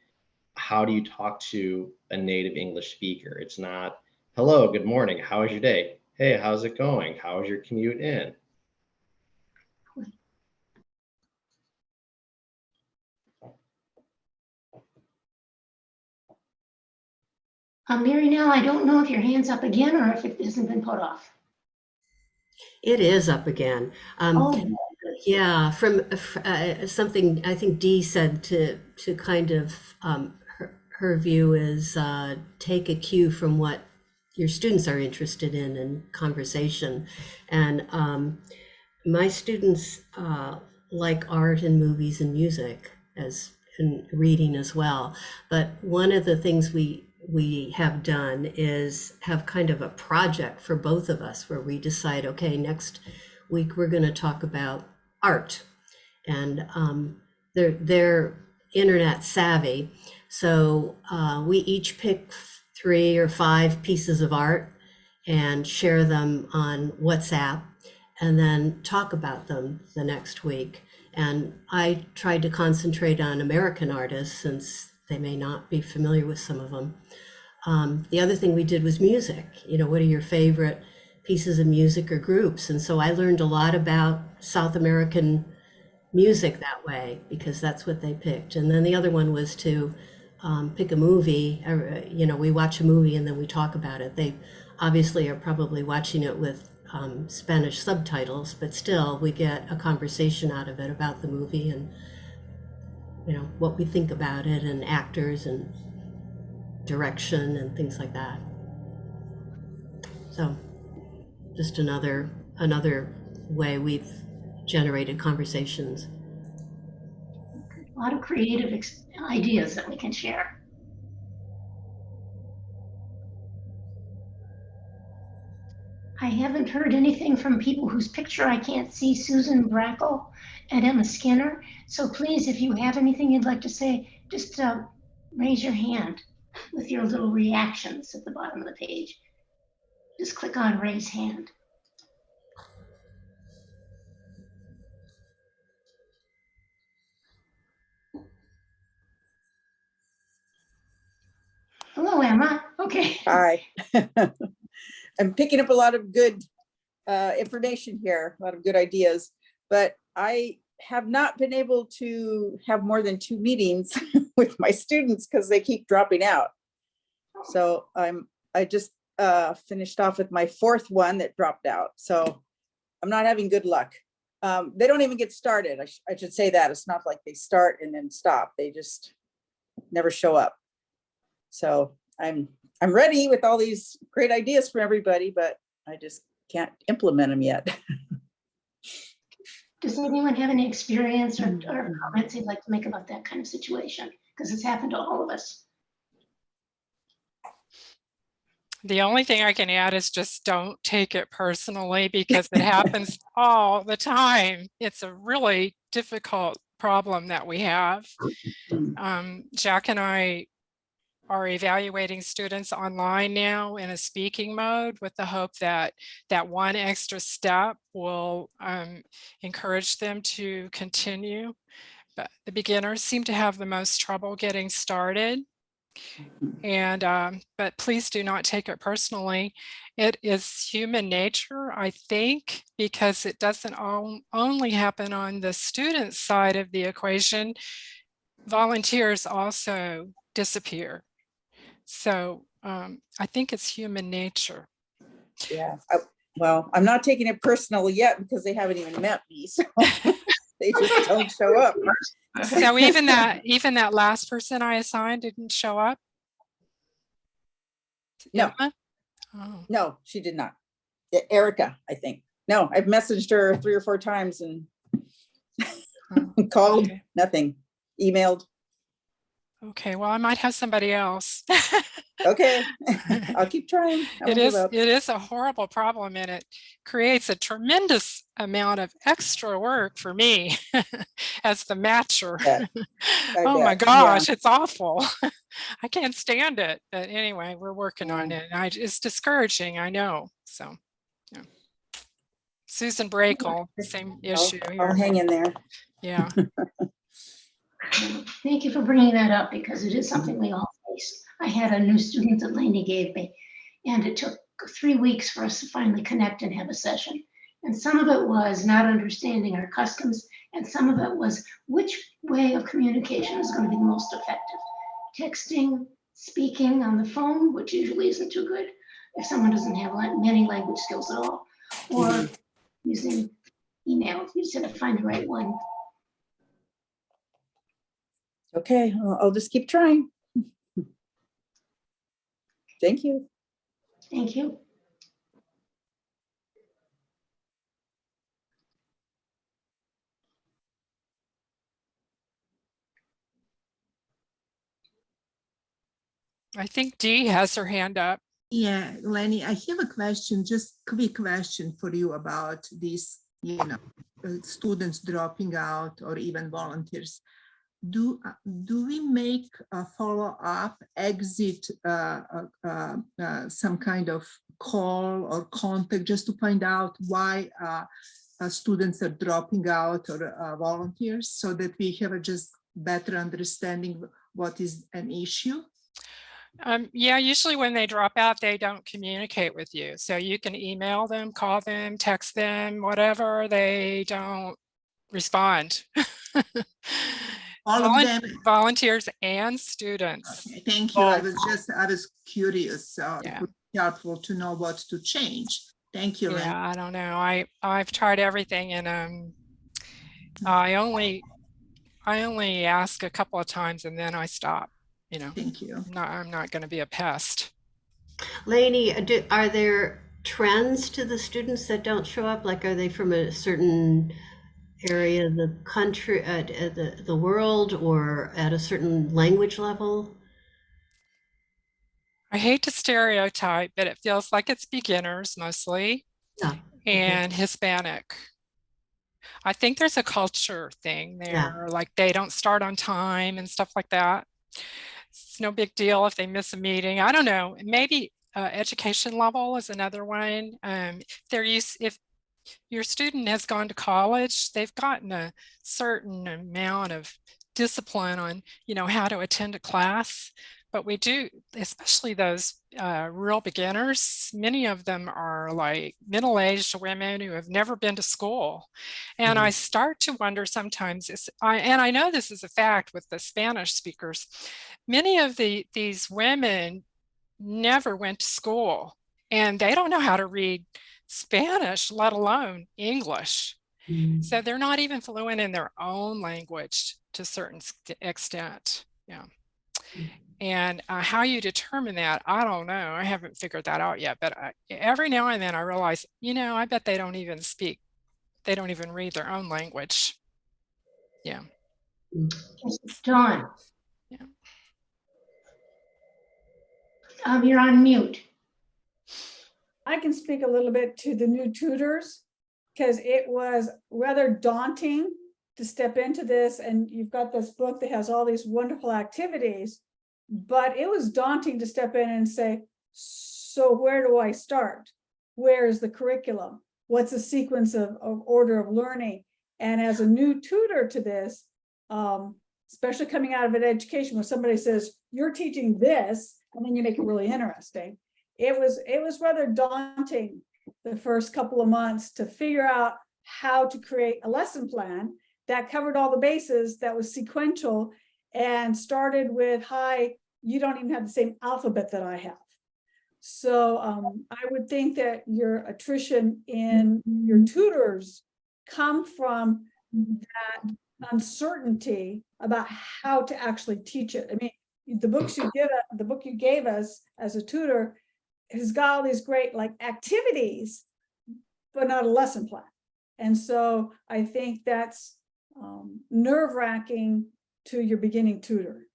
how do you talk to a native English speaker? It's not, hello, good morning, how was your day? Hey, how's it going? How was your commute in? Mary Nell, I don't know if your hand's up again or if it hasn't been put off. It is up again. Oh, Yeah, from something I think Dee said to kind of her view is take a cue from what your students are interested in conversation. And my students like art and movies and music and reading as well. But one of the things we have done is have kind of a project for both of us where we decide, okay, next week we're going to talk about art. And they're internet savvy. So we each pick 3 or 5 pieces of art and share them on WhatsApp and then talk about them the next week. And I tried to concentrate on American artists since they may not be familiar with some of them. The other thing we did was music. You know, what are your favorite pieces of music or groups? And so I learned a lot about South American music that way because that's what they picked. And then the other one was to pick a movie. You know, we watch a movie and then we talk about it. They obviously are probably watching it with Spanish subtitles, but still we get a conversation out of it about the movie and, you know, what we think about it and actors and direction and things like that. So just another way we've generated conversations. a lot of creative ideas that we can share. I haven't heard anything from people whose picture I can't see, Susan Brackle and Emma Skinner. So please, if you have anything you'd like to say, just raise your hand with your little reactions at the bottom of the page. Just click on raise hand. Hello, Emma. Okay. Hi. I'm picking up a lot of good information here, a lot of good ideas, but I have not been able to have more than 2 meetings with my students because they keep dropping out. So I just finished off with my 4th one that dropped out. So I'm not having good luck. They don't even get started. I should say that. It's not like they start and then stop. They just never show up. So I'm ready with all these great ideas for everybody, but I just can't implement them yet. Does anyone have any experience or comments they'd like to make about that kind of situation? Because it's happened to all of us. The only thing I can add is just don't take it personally because it happens all the time. It's a really difficult problem that we have. Jack and I are evaluating students online now in a speaking mode with the hope that that one extra step will encourage them to continue. But the beginners seem to have the most trouble getting started. And but please do not take it personally. It is human nature, I think, because it doesn't only happen on the student side of the equation. Volunteers also disappear. So I think it's human nature. Yeah. Well, I'm not taking it personal yet because they haven't even met me. So they just don't show up. So even that last person I assigned didn't show up? No. Emma? Oh. No, she did not. Erica, I think. No, I've messaged her 3 or 4 times and called, Okay. nothing, emailed. Okay, well, I might have somebody else. Okay, I'll keep trying. I won't give up. It is a horrible problem, and it creates a tremendous amount of extra work for me as the matcher. Oh my gosh, it's awful. I can't stand it. But anyway, we're working on it. It's discouraging, I know. So, yeah. Susan Brakel, same issue. I'll hang in there. Yeah. Thank you for bringing that up because it is something we all face. I had a new student that Lainey gave me, and it took 3 weeks for us to finally connect and have a session. And some of it was not understanding our customs, and some of it was which way of communication is going to be the most effective. Texting, speaking on the phone, which usually isn't too good if someone doesn't have many language skills at all, or using email. You just have to find the right one. Okay, I'll just keep trying. Thank you. Thank you. I think Dee has her hand up. Yeah, Lenny, I have a question, just quick question for you about these, students dropping out or even volunteers. Do we make a follow-up exit, some kind of call or contact just to find out why students are dropping out or volunteers so that we have a just better understanding what is an issue? Yeah, usually when they drop out, they don't communicate with you. So you can email them, call them, text them, whatever, they don't respond. All of them? Volunteers and students. Okay, thank you. I was curious. So Yeah. it would be helpful to know what to change. Thank you, Lenny. Yeah, I don't know. I've tried everything, and I only ask a couple of times and then I stop. Thank you. I'm not going to be a pest. Lainey, are there trends to the students that don't show up? Like, are they from a certain area of the country, the world, or at a certain language level? I hate to stereotype, but it feels like it's beginners mostly, and Hispanic. I think there's a culture thing there, like they don't start on time and stuff like that. It's no big deal if they miss a meeting. I don't know. Maybe education level is another one. If your student has gone to college, they've gotten a certain amount of discipline on, how to attend a class. But we do, especially those real beginners, many of them are like middle-aged women who have never been to school. And I start to wonder sometimes, and I know this is a fact with the Spanish speakers, many of these women never went to school and they don't know how to read Spanish, let alone English. So they're not even fluent in their own language to a certain extent. Yeah. And how you determine that, I don't know. I haven't figured that out yet. But every now and then I realize, I bet they don't even speak. They don't even read their own language. Yeah. Dawn. Yeah. You're on mute. I can speak a little bit to the new tutors because it was rather daunting to step into this, and you've got this book that has all these wonderful activities, but it was daunting to step in and say, so where do I start? Where is the curriculum? What's the sequence of order of learning? And as a new tutor to this, especially coming out of an education where somebody says, you're teaching this, and then you make it really interesting. It was rather daunting the first couple of months to figure out how to create a lesson plan that covered all the bases, that was sequential, and started with, hi, you don't even have the same alphabet that I have. So I would think that your attrition in your tutors come from that uncertainty about how to actually teach it. I mean, the book you gave us as a tutor has got all these great like activities, but not a lesson plan. And so I think that's nerve-wracking to your beginning tutor.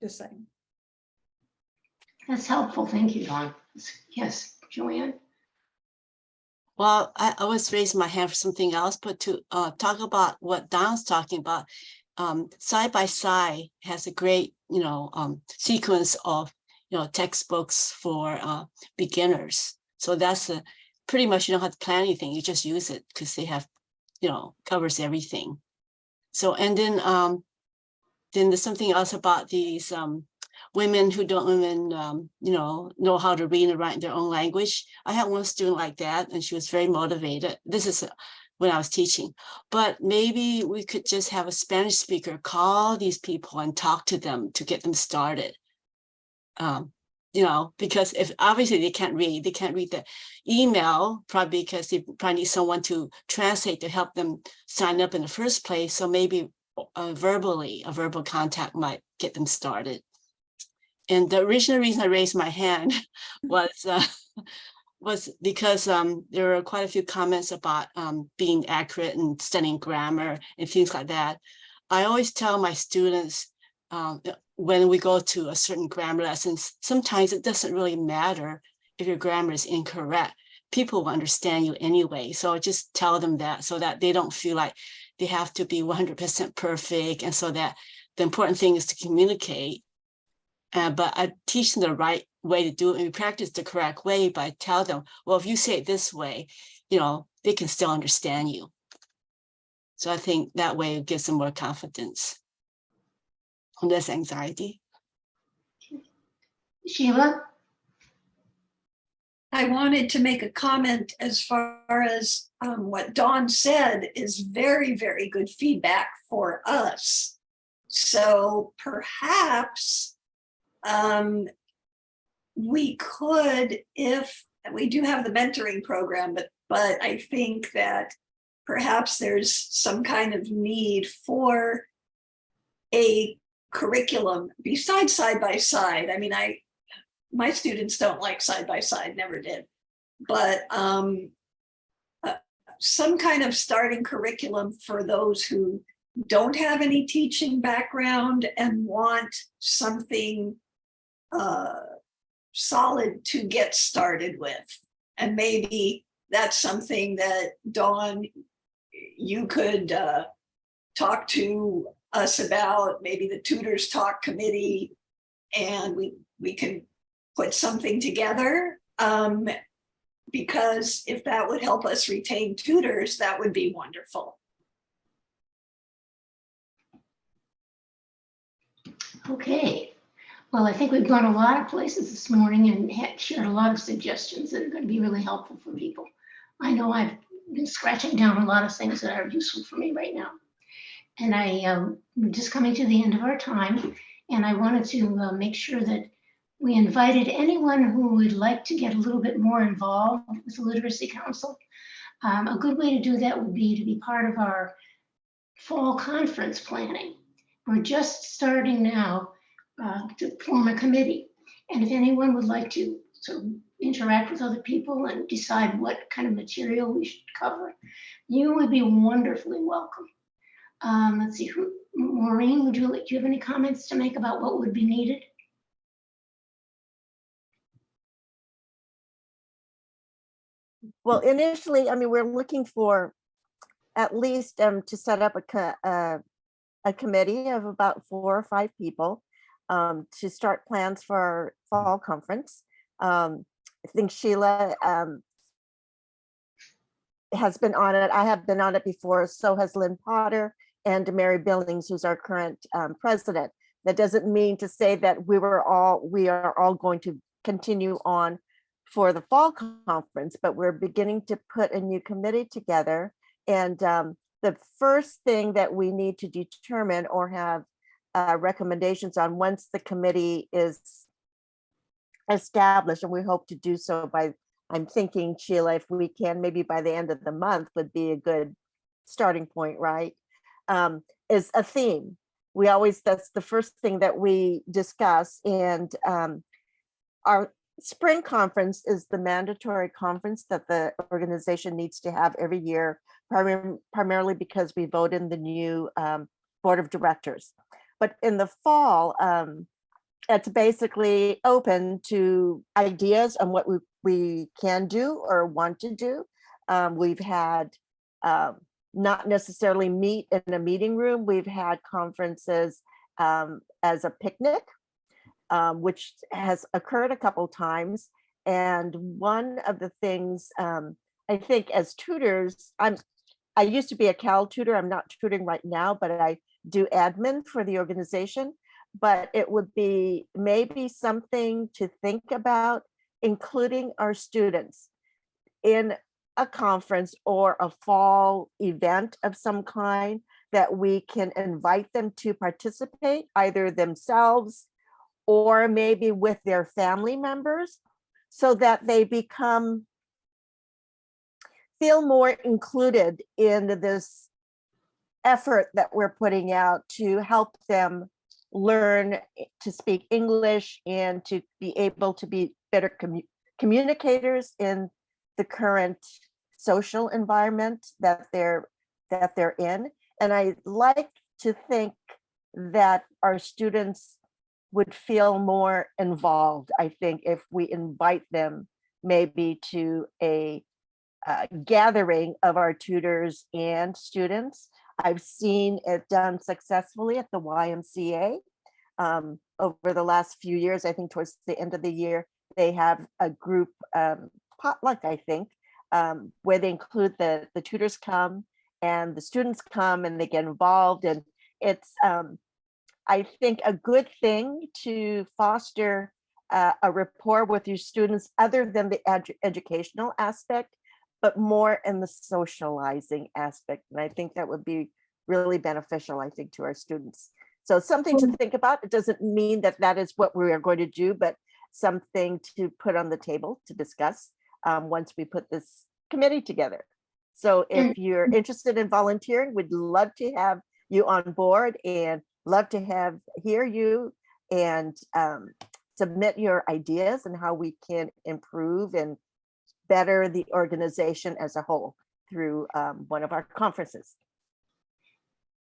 Just saying. That's helpful. Thank you, Dawn. Yes, Joanne? Well, I always raise my hand for something else, but to talk about what Don's talking about, Side by Side has a great, sequence of, textbooks for beginners. So that's pretty much, you don't have to plan anything. You just use it because they have, covers everything. So, and then there's something else about these women who don't even, know how to read and write in their own language. I had one student like that, and she was very motivated. This is when I was teaching. But maybe we could just have a Spanish speaker call these people and talk to them to get them started. Because if obviously they can't read the email, probably because they probably need someone to translate to help them sign up in the first place. So maybe a verbal contact might get them started. And the original reason I raised my hand was because there were quite a few comments about being accurate and studying grammar and things like that. I always tell my students when we go to a certain grammar lessons, sometimes it doesn't really matter if your grammar is incorrect. People will understand you anyway. So I just tell them that so that they don't feel like they have to be 100% perfect. And so that the important thing is to communicate. But I teach them the right way to do it, and we practice the correct way, but I tell them, well, if you say it this way, they can still understand you. So I think that way it gives them more confidence and less anxiety. Sheila? I wanted to make a comment as far as what Dawn said is very, very good feedback for us. So perhaps we could, if we do have the mentoring program, but I think that perhaps there's some kind of need for a curriculum besides side by side. I mean, my students don't like side by side, never did, but some kind of starting curriculum for those who don't have any teaching background and want something solid to get started with. And maybe that's something that, Dawn, you could talk to us about, maybe the Tutors Talk Committee, and we can put something together, because if that would help us retain tutors, that would be wonderful. Okay. Well, I think we've gone a lot of places this morning and shared a lot of suggestions that are going to be really helpful for people. I know I've been scratching down a lot of things that are useful for me right now. And we're just coming to the end of our time, and I wanted to make sure that we invited anyone who would like to get a little bit more involved with the Literacy Council. A good way to do that would be to be part of our fall conference planning. We're just starting now to form a committee. And if anyone would like to sort of interact with other people and decide what kind of material we should cover, you would be wonderfully welcome. Let's see, Maureen, do you have any comments to make about what would be needed? Well, initially, I mean, we're looking for at least to set up a committee of about 4 or 5 people to start plans for our fall conference. I think Sheila has been on it. I have been on it before. So has Lynn Potter and Mary Billings, who's our current president. That doesn't mean to say that we are all going to continue on for the fall conference, but we're beginning to put a new committee together. And the first thing that we need to determine or have recommendations on once the committee is established, and we hope to do so by, I'm thinking, Sheila, if we can, maybe by the end of the month would be a good starting point, right? Is a theme. That's the first thing that we discuss. And our spring conference is the mandatory conference that the organization needs to have every year, primarily because we vote in the new board of directors. But in the fall, it's basically open to ideas on what we can do or want to do. We've had not necessarily meet in a meeting room. We've had conferences as a picnic, which has occurred a couple times. And one of the things I think as tutors, I used to be a Cal tutor. I'm not tutoring right now, but I do admin for the organization. But it would be maybe something to think about, including our students in a conference or a fall event of some kind that we can invite them to participate, either themselves or maybe with their family members, so that they feel more included in this effort that we're putting out to help them learn to speak English and to be able to be better communicators in the current social environment that they're in. And I like to think that our students would feel more involved, I think, if we invite them maybe to a gathering of our tutors and students. I've seen it done successfully at the YMCA over the last few years. I think towards the end of the year, they have a group potluck, I think, where they include the tutors come and the students come and they get involved. And it's, I think, a good thing to foster a rapport with your students other than the educational aspect, but more in the socializing aspect. And I think that would be really beneficial, I think, to our students. So something to think about. It doesn't mean that that is what we are going to do, but something to put on the table to discuss once we put this committee together. So if you're interested in volunteering, we'd love to have you on board and love to hear you and submit your ideas and how we can improve and better the organization as a whole through one of our conferences.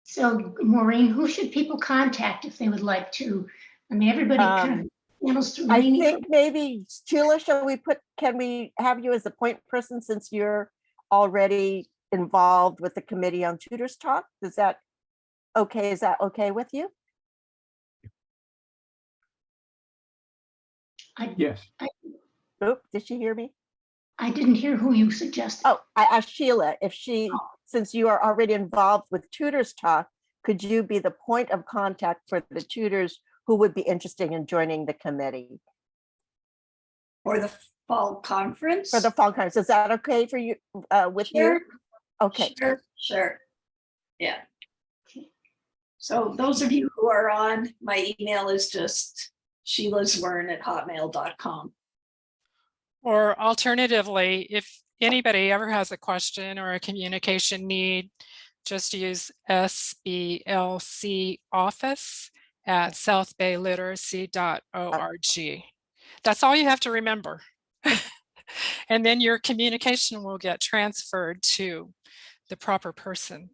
So Maureen, who should people contact if they would like to? I mean, everybody kind of handles through. I think maybe Sheila, can we have you as the point person since you're already involved with the committee on Tutors Talk? Is that okay with you? Yes. Did she hear me? I didn't hear who you suggested. Oh, I asked Sheila if since you are already involved with Tutors Talk, could you be the point of contact for the tutors who would be interested in joining the committee? For the fall conference? For the fall conference. Is that okay for you, with you? Okay. Sure. Yeah. So those of you who are on, my email is just sheilazwern@hotmail.com. Or alternatively, if anybody ever has a question or a communication need, just use sblcoffice@southbayliteracy.org. That's all you have to remember. And then your communication will get transferred to the proper person.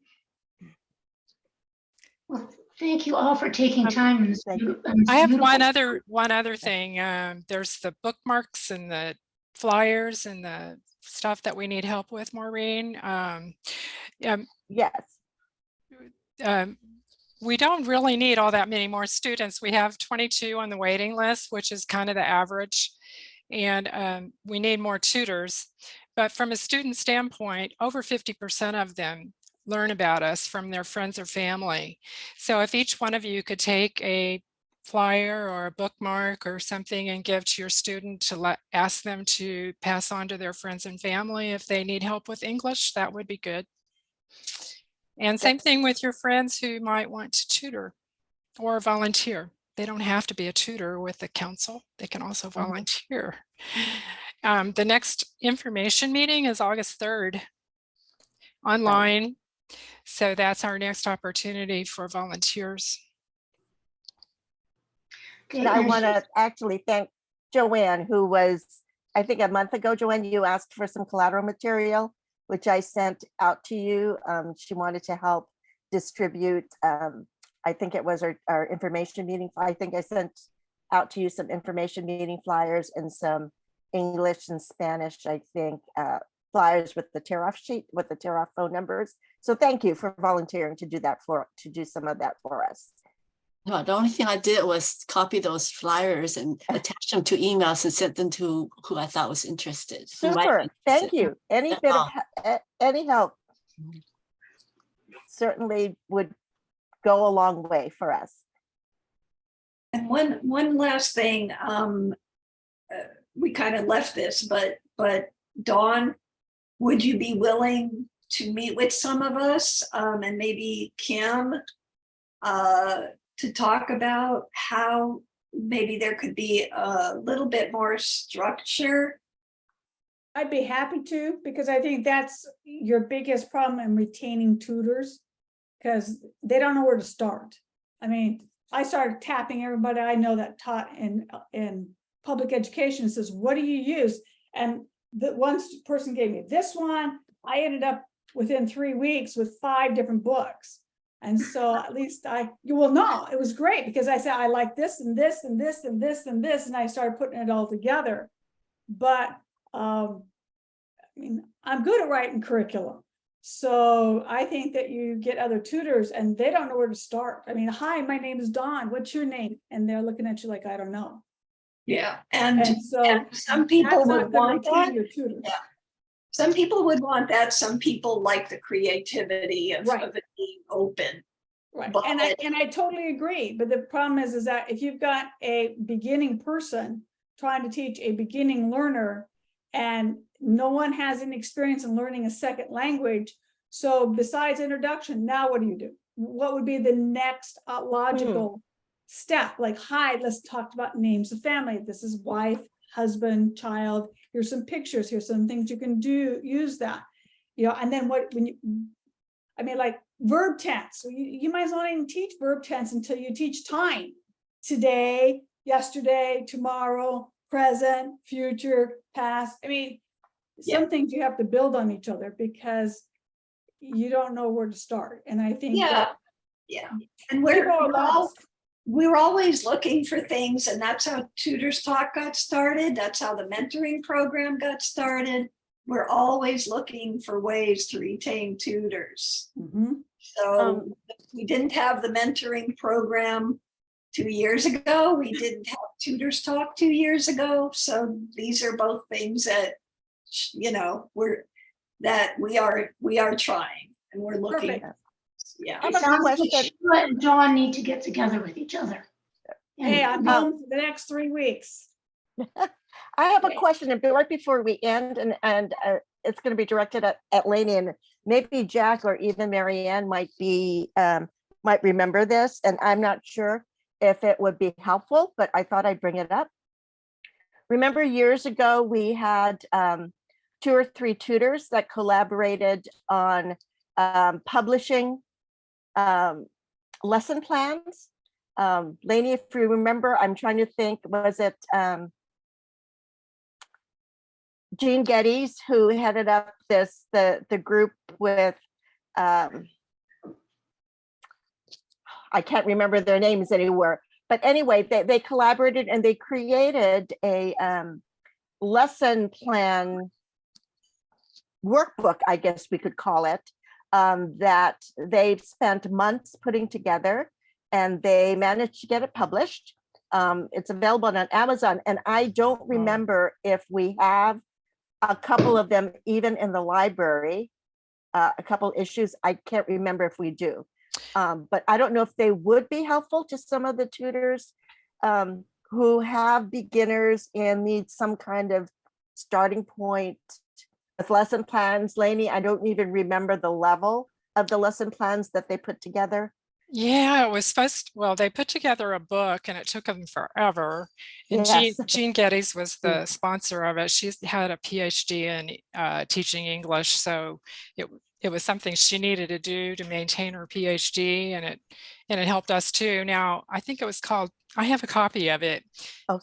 Well, thank you all for taking time. In this I have one other thing. There's the bookmarks and the flyers and the stuff that we need help with, Maureen. Yes. We don't really need all that many more students. We have 22 on the waiting list, which is kind of the average. And we need more tutors. But from a student standpoint, over 50% of them learn about us from their friends or family. So if each one of you could take a flyer or a bookmark or something and give to your student to ask them to pass on to their friends and family if they need help with English, that would be good. And same thing with your friends who might want to tutor or volunteer. They don't have to be a tutor with the council. They can also volunteer. The next information meeting is August 3rd online. So that's our next opportunity for volunteers. And I want to actually thank Joanne, who was, I think a month ago, Joanne, you asked for some collateral material, which I sent out to you. She wanted to help distribute, I think it was our information meeting. I think I sent out to you some information meeting flyers and some English and Spanish, I think, flyers with the tear-off sheet, with the tear-off phone numbers. So thank you for volunteering to do that to do some of that for us. No, the only thing I did was copy those flyers and attach them to emails and send them to who I thought was interested. Super, thank you. Any bit of any help certainly would go a long way for us. And one last thing, we kind of left this, but Dawn, would you be willing to meet with some of us and maybe Kim to talk about how maybe there could be a little bit more structure? I'd be happy to, because I think that's your biggest problem in retaining tutors, because they don't know where to start. I mean, I started tapping everybody I know that taught in public education, says, what do you use? And the one person gave me this one. I ended up within 3 weeks with 5 different books. And so at least you will know, it was great because I said, I like this and this and this and this and this, and I started putting it all together. But I mean, I'm good at writing curriculum. So I think that you get other tutors and they don't know where to start. I mean, hi, my name is Dawn. What's your name? And they're looking at you like, I don't know. Yeah. And so some people would want that. Yeah. Some people would want that. Some people like the creativity of it being open. Right. But, and I totally agree. But the problem is that if you've got a beginning person trying to teach a beginning learner and no one has any experience in learning a second language, so besides introduction, now what do you do? What would be the next logical step? Like, hi, let's talk about names of family. This is wife, husband, child. Here's some pictures. Here's some things you can do. Use that, and then like verb tense. So you might as well not even teach verb tense until you teach time. Today, yesterday, tomorrow, present, future, past. I mean, some things you have to build on each other because you don't know where to start. And I think and we're always looking for things, and that's how Tutors Talk got started. That's how the mentoring program got started. We're always looking for ways to retain tutors. So we didn't have the mentoring program 2 years ago. We didn't have Tutors Talk 2 years ago. So these are both things that, we are trying and we're looking. Perfect. Yeah. It sounds like Sheila and Dawn need to get together with each other. Hey, I'm home for the next 3 weeks. I have a question right before we end, and it's going to be directed at Lainey, and maybe Jack or even Marianne might remember this, and I'm not sure if it would be helpful, but I thought I'd bring it up. Remember years ago, we had 2 or 3 tutors that collaborated on publishing lesson plans. Lainey, if you remember, I'm trying to think, was it Jean Geddes who headed up the group with, I can't remember their names anymore, but anyway, they collaborated and they created a lesson plan workbook, I guess we could call it, that they've spent months putting together, and they managed to get it published. It's available on Amazon, and I don't remember if we have a couple of them even in the library, a couple issues. I can't remember if we do. But I don't know if they would be helpful to some of the tutors who have beginners and need some kind of starting point with lesson plans. Lainey, I don't even remember the level of the lesson plans that they put together. Yeah, it was well, they put together a book and it took them forever. And Yes. Jean Geddes was the sponsor of it. She's had a PhD in teaching English, so it was something she needed to do to maintain her PhD, and it helped us too. Now, I think it was called, I have a copy of it. Oh.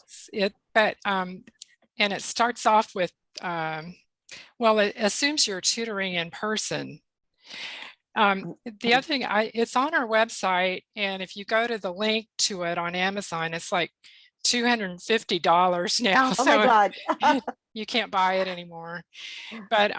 And it starts off with, well, it assumes you're tutoring in person. The other thing, it's on our website, and if you go to the link to it on Amazon, it's like $250 now. Oh my God. You can't buy it anymore. But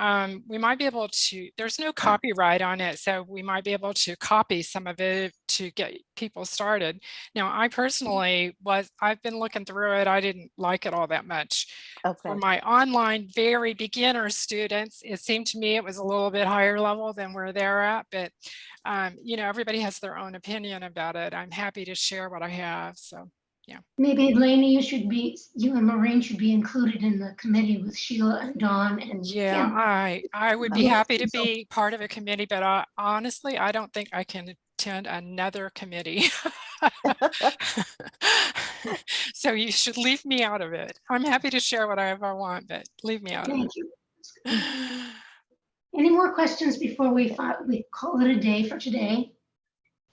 we might be able to, there's no copyright on it, so we might be able to copy some of it to get people started. Now, I personally I've been looking through it. I didn't like it all that much. Okay. For my online very beginner students, it seemed to me it was a little bit higher level than where they're at, but you know, everybody has their own opinion about it. I'm happy to share what I have, so. Yeah. Maybe Lainey, you and Maureen should be included in the committee with Sheila and Dawn and yeah, Kim. I would be happy to be part of a committee, but honestly, I don't think I can attend another committee. So you should leave me out of it. I'm happy to share whatever I want, but leave me out of it. Thank you. Any more questions before we call it a day for today?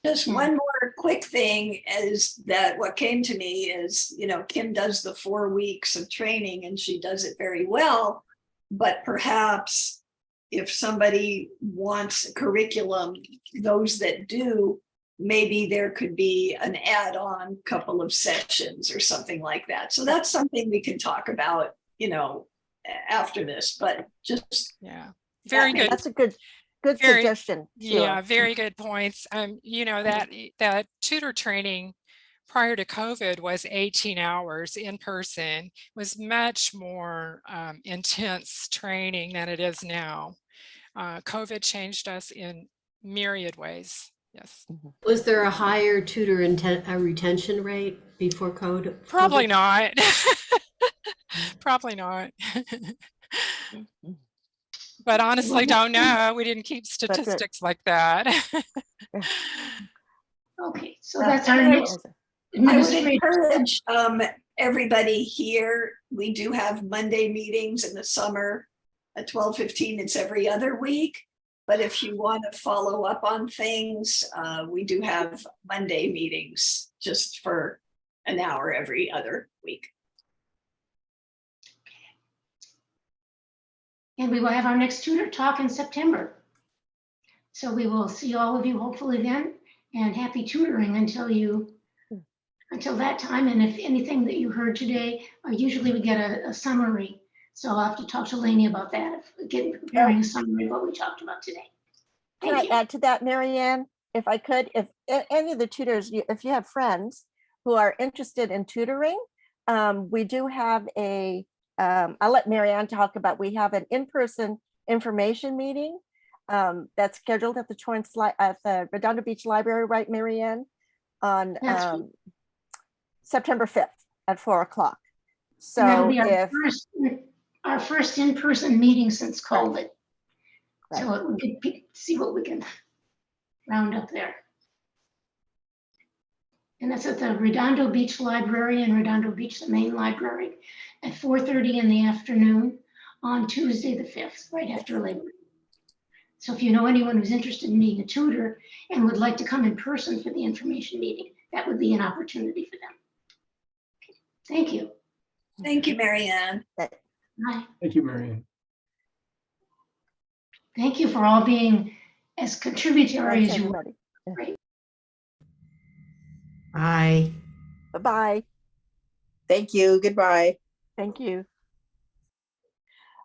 Just one more quick thing is that what came to me is, you know, Kim does the 4 weeks of training and she does it very well, but perhaps if somebody wants a curriculum, those that do, maybe there could be an add-on couple of sessions or something like that. So that's something we can talk about, you know, after this, but just. Yeah, very good. That's a good suggestion. Yeah, very good points. You know, that tutor training prior to COVID was 18 hours in person, was much more intense training than it is now. COVID changed us in myriad ways. Yes. Was there a higher tutor retention rate before COVID? Probably not. Probably not. But honestly, don't know. We didn't keep statistics like that. Okay, so that's our next. I would encourage everybody here. We do have Monday meetings in the summer at 12:15. It's every other week. But if you want to follow up on things, we do have Monday meetings just for an hour every other week. And we will have our next tutor talk in September. So we will see all of you hopefully then, and happy tutoring until that time. And if anything that you heard today, usually we get a summary. So I'll have to talk to Lainey about that, preparing a summary of what we talked about today. Can I add to that, Marianne? If I could, if any of the tutors, if you have friends who are interested in tutoring, we do have I'll let Marianne talk about, we have an in-person information meeting that's scheduled at the Redondo Beach Library, right, Marianne? On September 5th at 4:00. So that'll be our first in-person meeting since COVID. Right. So we can see what we can round up there. And that's at the Redondo Beach Library in Redondo Beach, the main library, at 4:30 in the afternoon on Tuesday the 5th, right after Labor Day. So if you know anyone who's interested in being a tutor and would like to come in person for the information meeting, that would be an opportunity for them. Okay. Thank you. Thank you, Marianne. Bye. Thank you, Marianne. Thank you for all being as contributory as you were. Great. Bye. Bye-bye. Thank you. Goodbye. Thank you.